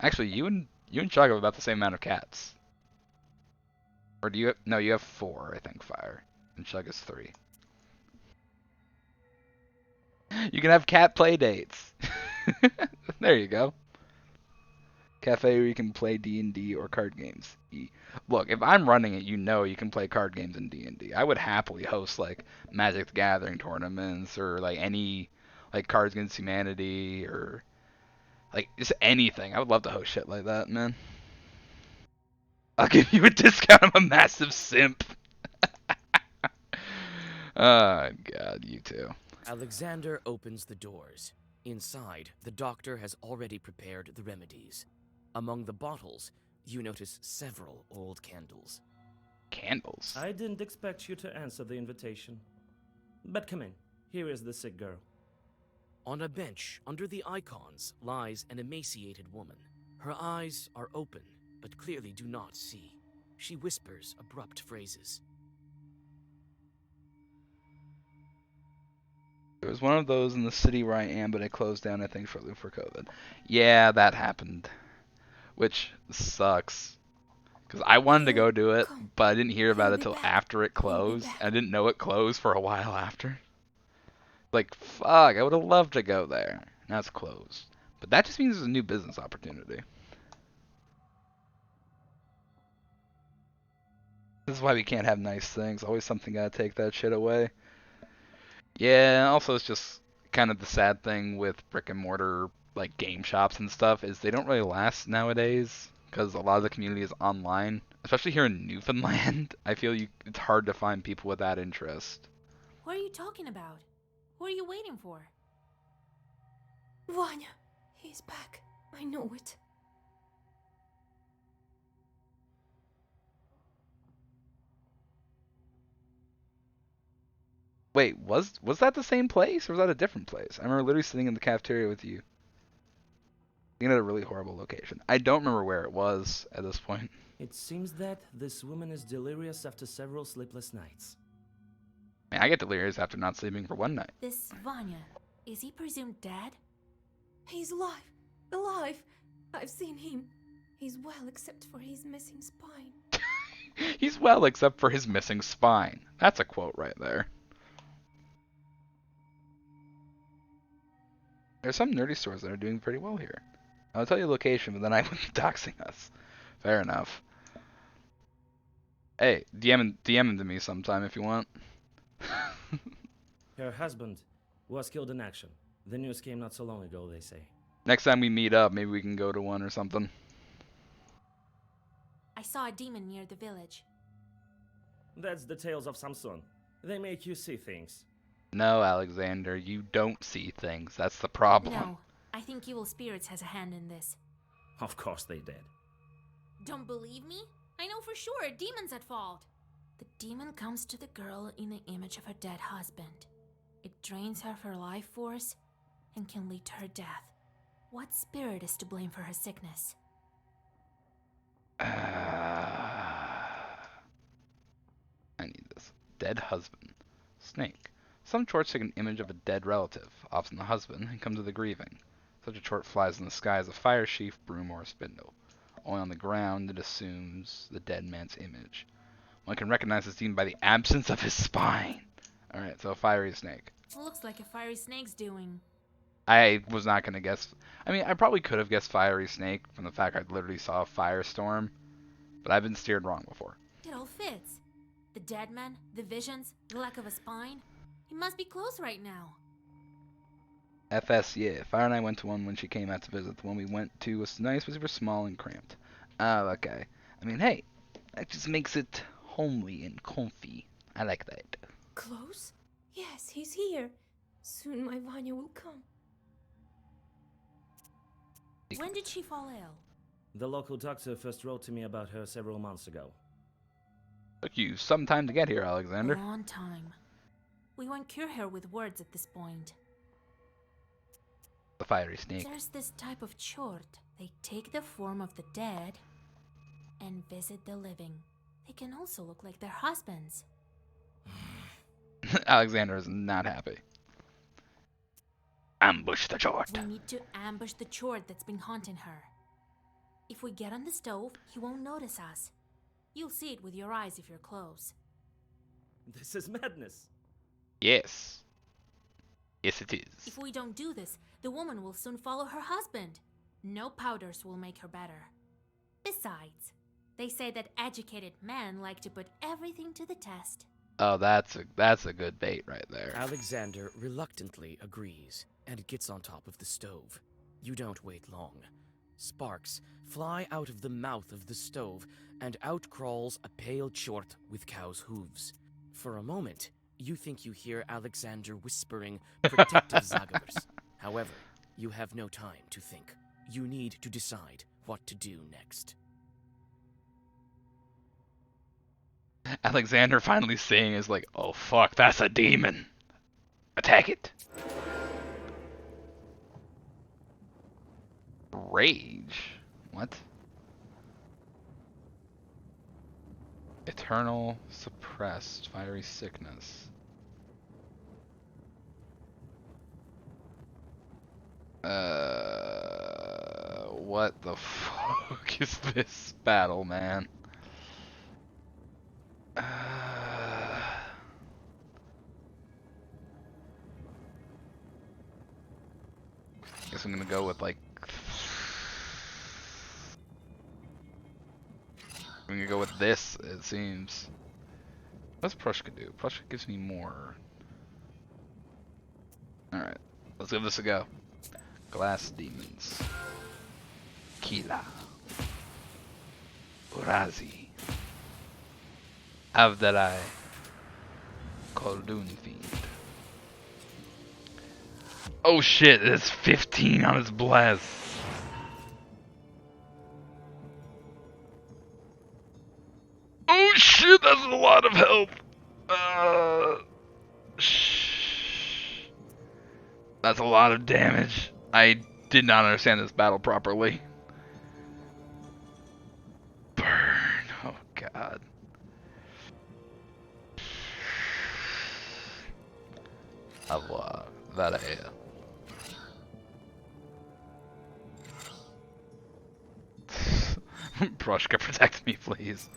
Actually, you and Chug have about the same amount of cats. Or do you have, no, you have 4, I think, Fire. And Chug is 3. You can have cat play dates. There you go. Cafe where you can play D&D or card games. Look, if I'm running it, you know you can play card games in D&D. I would happily host like Magic the Gathering tournaments or like any like Cards Against Humanity or like just anything. I would love to host shit like that, man. I'll give you a discount. I'm a massive simp. Oh god, you too. Alexander opens the doors. Inside, the doctor has already prepared the remedies. Among the bottles, you notice several old candles. Candles? I didn't expect you to answer the invitation. But come in. Here is the sick girl. On a bench under the icons lies an emaciated woman. Her eyes are open, but clearly do not see. She whispers abrupt phrases. There was one of those in the city where I am, but it closed down, I think, shortly before COVID. Yeah, that happened. Which sucks. Because I wanted to go do it, but I didn't hear about it till after it closed. I didn't know it closed for a while after. Like, fuck, I would have loved to go there. Now it's closed. But that just means there's a new business opportunity. This is why we can't have nice things. Always something gotta take that shit away. Yeah, also it's just kind of the sad thing with brick and mortar like game shops and stuff is they don't really last nowadays because a lot of the community is online. Especially here in Newfoundland, I feel it's hard to find people with that interest. What are you talking about? What are you waiting for? Vanya, he's back. I know it. Wait, was that the same place or was that a different place? I remember literally sitting in the cafeteria with you. Being at a really horrible location. I don't remember where it was at this point. It seems that this woman is delirious after several sleepless nights. Man, I get delirious after not sleeping for one night. This Vanya, is he presumed dead? He's alive. Alive. I've seen him. He's well except for his missing spine. He's well except for his missing spine. That's a quote right there. There's some nerdy stores that are doing pretty well here. I'll tell you the location, but then I would be doxing us. Fair enough. Hey, DM him to me sometime if you want. Her husband was killed in action. The news came not so long ago, they say. Next time we meet up, maybe we can go to one or something. I saw a demon near the village. That's the tales of Samson. They make you see things. No, Alexander, you don't see things. That's the problem. No, I think Evil Spirits has a hand in this. Of course they did. Don't believe me? I know for sure a demon's at fault. The demon comes to the girl in the image of her dead husband. It drains her of her life force and can lead to her death. What spirit is to blame for her sickness? I need this. Dead husband. Snake. Some chorts take an image of a dead relative, often the husband, and come to the grieving. Such a chort flies in the sky as a fire sheaf, broom, or a spindle. Only on the ground it assumes the dead man's image. One can recognize this demon by the absence of his spine. Alright, so a fiery snake. Looks like a fiery snake's doing. I was not going to guess. I mean, I probably could have guessed fiery snake from the fact I literally saw a firestorm, but I've been steered wrong before. It all fits. The dead man, the visions, the lack of a spine. He must be close right now. FS, yeah. Fire and I went to one when she came out to visit. The one we went to was nice, but super small and cramped. Oh, okay. I mean, hey, that just makes it homely and comfy. I like that. Close? Yes, he's here. Soon my Vanya will come. When did she fall ill? The local doctor first wrote to me about her several months ago. Took you some time to get here, A Alexander. long time. We won't cure her with words at this point. The fiery snake. There's this type of chort. They take the form of the dead and visit the living. They can also look like their husbands. Alexander is not happy. Ambush the chort. We need to ambush the chort that's been haunting her. If we get on the stove, he won't notice us. You'll see it with your eyes if you're close. This is madness. Yes. Yes, it is. If we don't do this, the woman will soon follow her husband. No powders will make her better. Besides, they say that educated men like to put everything to the test. Oh, that's a good bait right there. Alexander reluctantly agrees and gets on top of the stove. You don't wait long. Sparks fly out of the mouth of the stove, and out crawls a pale chort with cow's hooves. For a moment, you think you hear Alexander whispering protective Zagabers. However, you have no time to think. You need to decide what to do next. Alexander finally seeing is like, oh fuck, that's a demon. Attack it. Rage? What? Eternal suppressed fiery sickness. What the fuck is this battle, man? Guess I'm gonna go with like. I'm gonna go with this. It seems. What's Prushka do? Prushka gives me more. All right, let's give this a go. Glass demons. Kila. Urazi. Avdalai. Khaldun Fiend. Oh shit, it's 15 on his blast. Oh shit, that's a lot of help. That's a lot of damage. I did not understand this battle properly. Burn. Oh god. Allah. Valaya. Prushka, protect me, please.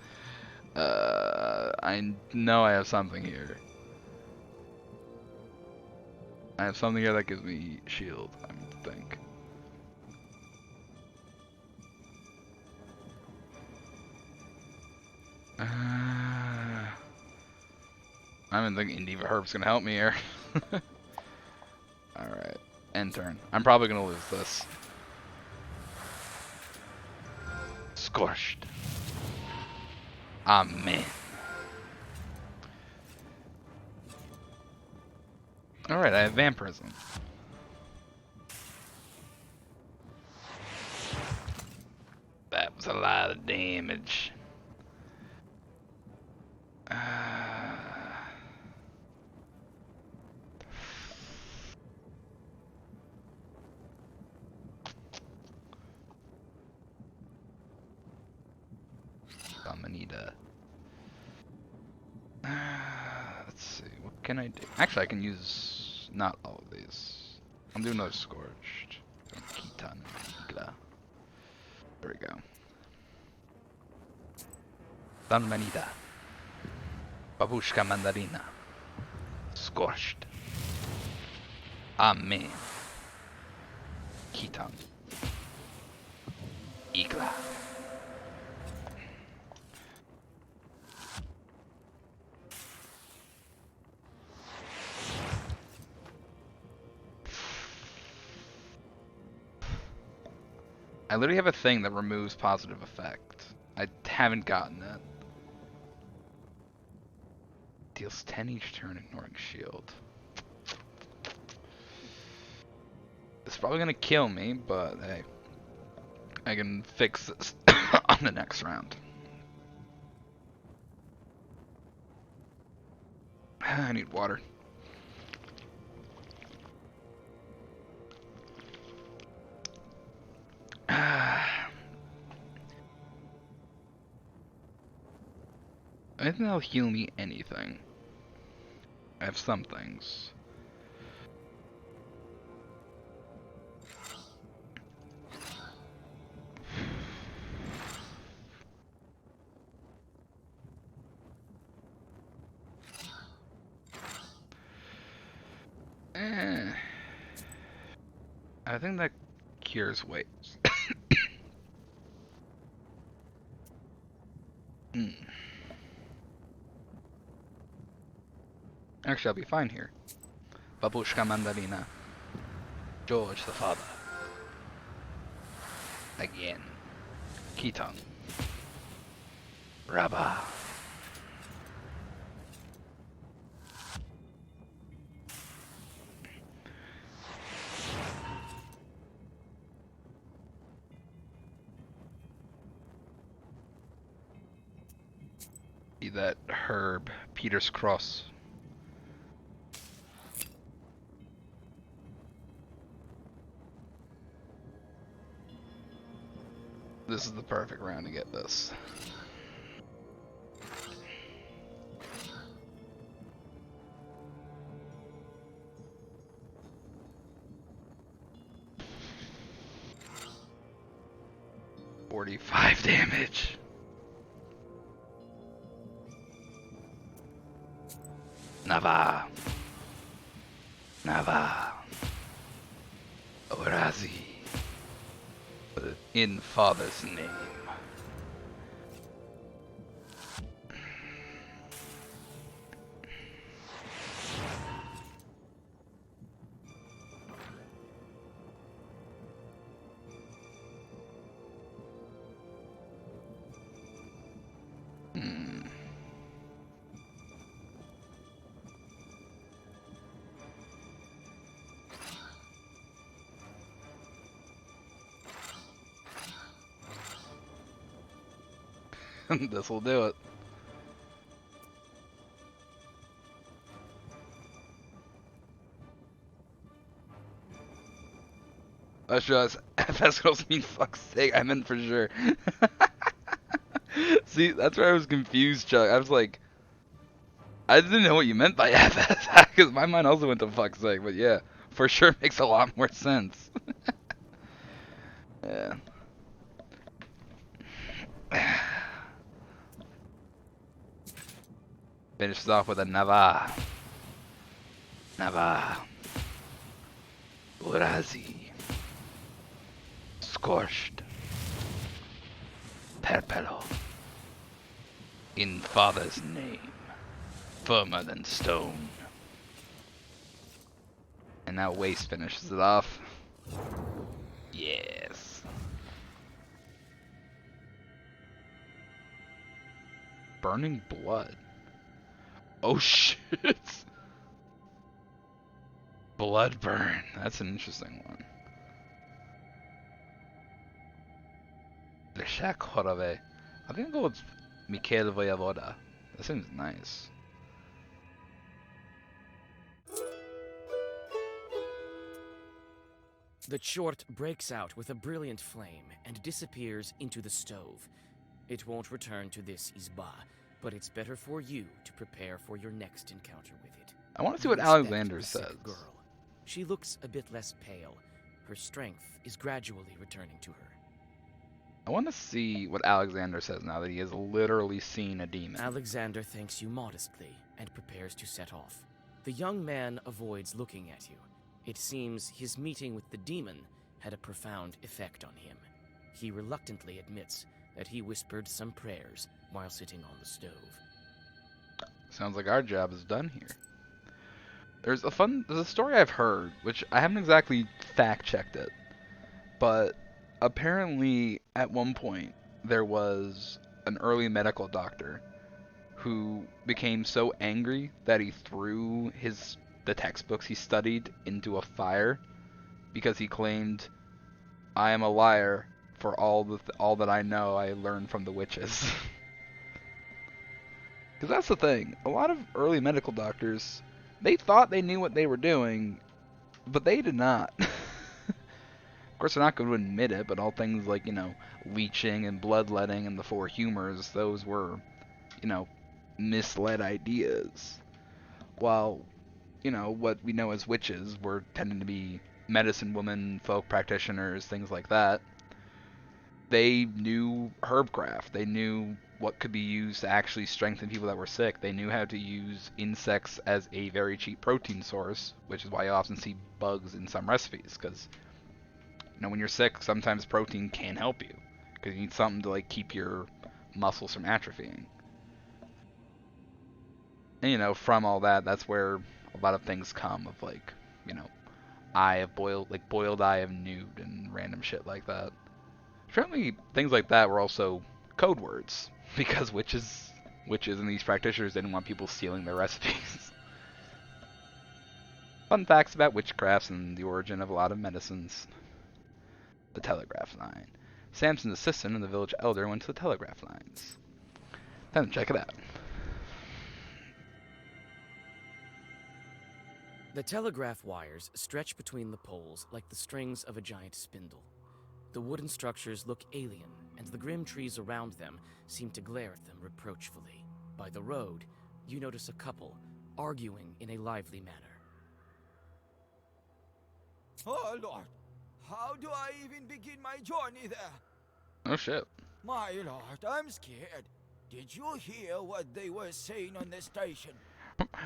I know I have something here. I have something here that gives me shield, I think. I don't think Indiva Herb's gonna help me here. Alright, end turn. I'm probably gonna lose this. Scorched. Amen. Alright, I have vampirism. That was a lot of damage. Amanita. Let's see, what can I do? Actually, I can use not all of these. I'm doing another Scorched. Kitan and Igla. There we go. Manida. Babushka Mandarina. Scorched. Amen. Kitan. Igla. I literally have a thing that removes positive effect. haven't gotten it. Deals 10 each turn, ignoring shield. It's probably gonna kill me, but hey, I can fix this on the next round. I need water. I think that'll heal me anything. I have some things. I think that cures waves. Actually, I'll be fine here. Babushka Mandalina. George the father. Again. Keaton. Rabba. See that herb, Peter's Cross. This is the perfect round to get this. $45 damage. Nava. Nava. Orazi. In Father's name. This will do it. I realized FS girls mean fuck's sake. I meant for sure. See, that's where I was confused, Chuck. I was like, I didn't know what you meant by FS, because my mind also went to fuck's sake. But yeah, for sure makes a lot more sense. Yeah. Finishes off with a Nava. Nava. Urazi. Scorched. Perpelo. In Father's name. Firmer than stone. And now Waste finishes it off. Yes. Burning blood. Oh shit! Bloodburn. That's an interesting one. Leszek Chorowy. I think I'll go with Mikhail Vojevoda. That seems nice. The chort breaks out with a brilliant flame and disappears into the stove. It won't return to this Izba, but it's better for you to prepare for your next encounter with it. I want to see what You inspect Alexander the sick says. Girl. She looks a bit less pale. Her strength is gradually returning to her. I want to see what Alexander says now that he has literally seen a demon. Alexander thanks you modestly and prepares to set off. The young man avoids looking at you. It seems his meeting with the demon had a profound effect on him. He reluctantly admits that he whispered some prayers while sitting on the stove. Sounds like our job is done here. There's a story I've heard, which I haven't exactly fact-checked it, but apparently at one point there was an early medical doctor who became so angry that he threw the textbooks he studied into a fire because he claimed, "I am a liar. For all that I know, I learned from the witches." Because that's the thing. A lot of early medical doctors, they thought they knew what they were doing, but they did not. Of course, they're not going to admit it, but all things like, leeching and bloodletting and the four humors, those were, misled ideas. While, what we know as witches were tending to be medicine women, folk practitioners, things like that. They knew herbcraft. They knew what could be used to actually strengthen people that were sick. They knew how to use insects as a very cheap protein source, which is why you often see bugs in some recipes, because when you're sick, sometimes protein can help you, because you need something to keep your muscles from atrophying. And from all that, that's where a lot of things come of boiled eye of nude and random shit like that. Apparently, things like that were also code words, because witches and these practitioners didn't want people stealing their recipes. Fun facts about witchcrafts and the origin of a lot of medicines. The telegraph line. Samson's assistant and the village elder went to the telegraph lines. Then check it out. The telegraph wires stretch between the poles like the strings of a giant spindle. The wooden structures look alien, and the grim trees around them seem to glare at them reproachfully. By the road, you notice a couple arguing in a lively manner. Oh, Lord. How do I even begin my journey there? Oh, shit. My lord, I'm scared. Did you hear what they were saying on the station?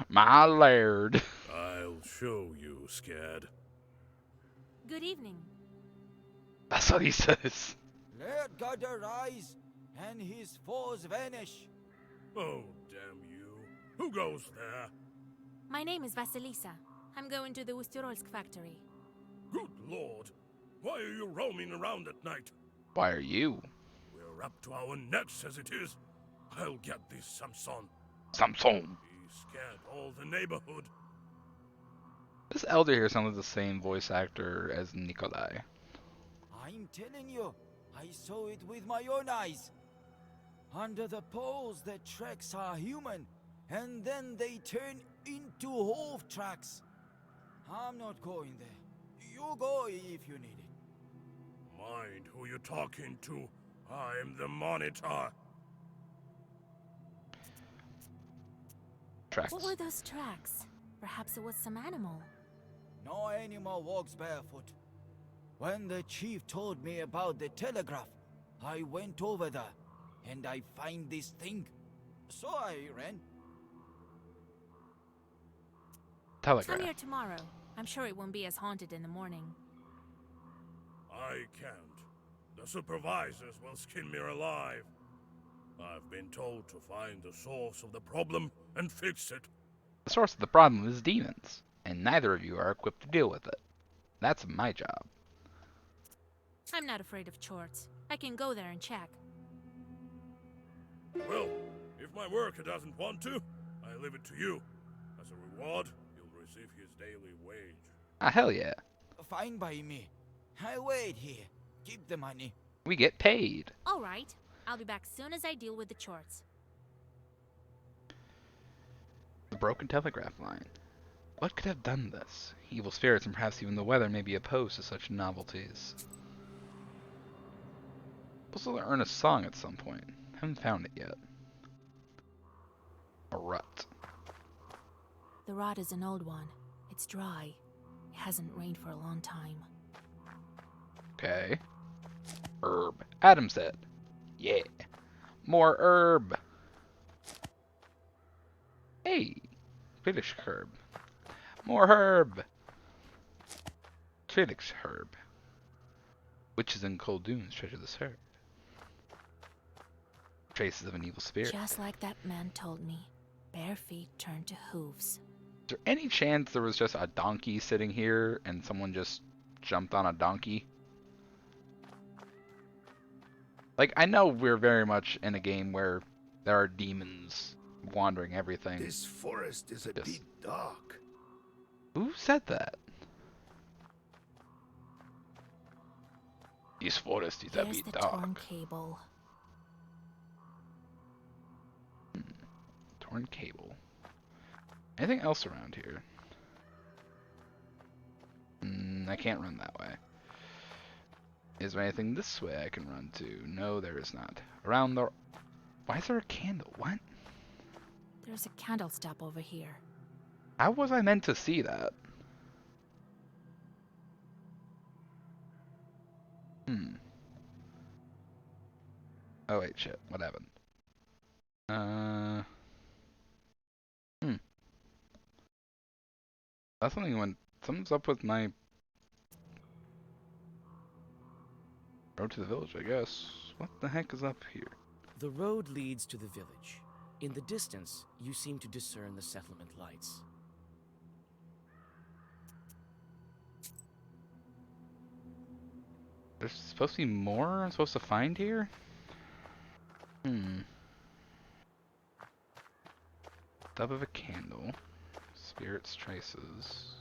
My lord. I'll show you, Scad. Good evening. That's what he says. Let God arise, and his foes vanish. Oh, damn you. Who goes there? My name is Vasilisa. I'm going to the Usturolsk factory. Good lord. Why are you roaming around at night? Why are you? We're up to our necks as it is. I'll get this Samson. Samson. He scared all the neighborhood. This elder here sounds like the same voice actor as Nikolai. I'm telling you, I saw it with my own eyes. Under the poles, the tracks are human, and then they turn into hoof tracks. I'm not going there. You go if you need it. Mind who you're talking to. I'm the monitor. Tracks. What were those tracks? Perhaps it was some animal. No animal walks barefoot. When the chief told me about the telegraph, I went over there, and I find this thing. So I ran. Telegraph. Come here tomorrow. I'm sure it won't be as haunted in the morning. I can't. The supervisors will skin me alive. I've been told to find the source of the problem and fix it. The source of the problem is demons, and neither of you are equipped to deal with it. That's my job. I'm not afraid of chorts. I can go there and check. Well, if my worker doesn't want to, I leave it to you. As a reward, you'll receive his daily wage. Ah, hell yeah. Fine by me. I wait here. Keep the money. We get paid. All right. I'll be back soon as I deal with the chorts. The broken telegraph line. What could have done this? Evil spirits and perhaps even the weather may be opposed to such novelties. Supposed to earn a song at some point. Haven't found it yet. A rut. The rot is an old one. It's dry. It hasn't rained for a long time. Okay. Herb. Adam said. Yeah. More herb. Hey. Felix herb. More herb. Felix herb. Witches in cold dunes treasure this herb. Traces of an evil spirit. Just like that man told me. Bare feet turn to hooves. Is there any chance there was just a donkey sitting here and someone just jumped on a donkey? Like, I know we're very much in a game where there are demons wandering everything. This forest is a Yes. bit dark. Who said that? This forest is a Here's bit the torn dark. cable. Torn cable. Anything else around here? I can't run that way. Is there anything this way I can run to? No, there is not. Around the... Why is there a candle? What? There's a candle stop over here. How was I meant to see that? Oh wait, shit. What happened? That's something when... Something's up with my... Road to the village, I guess. What the heck is up here? The road leads to the village. In the distance, you seem to discern the settlement lights. There's supposed to be more I'm supposed to find here? Stub of a candle. Spirit's traces.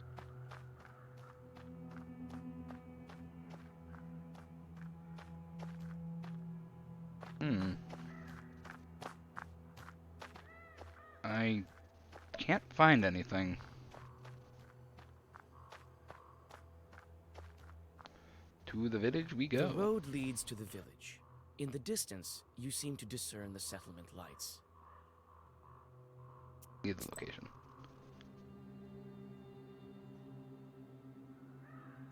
I can't find anything. To the village we go. The road leads to the village. In the distance, you seem to discern the settlement lights. Leave the location.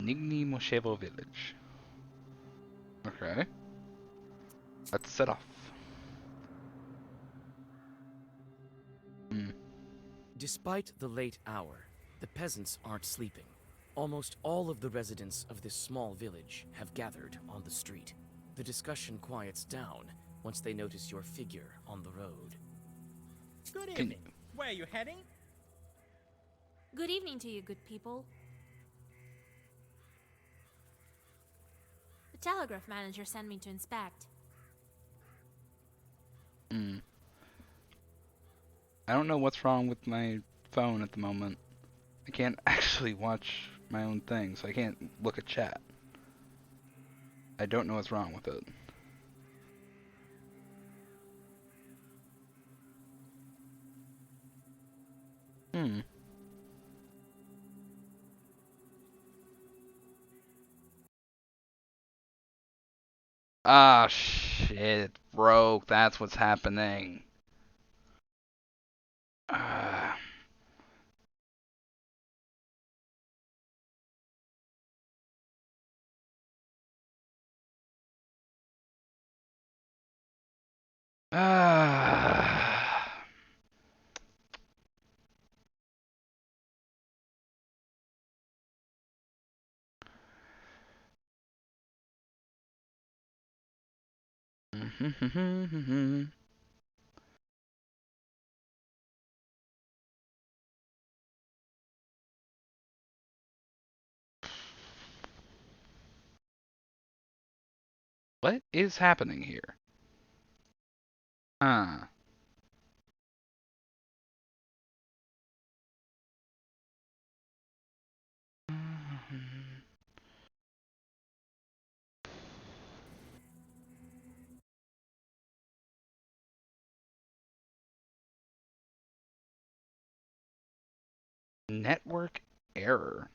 Nigni Moshevo village. Okay. Let's set off. Despite the late hour, the peasants aren't sleeping. Almost all of the residents of this small village have gathered on the street. The discussion quiets down once they notice your figure on the road. Good evening. Where are you heading? Good evening to you, good people. The telegraph manager sent me to inspect. I don't know what's wrong with my phone at the moment. I can't actually watch my own thing, so I can't look at chat. I don't know what's wrong with it. Ah, shit, it broke. That's what's happening. What is happening here? Network error.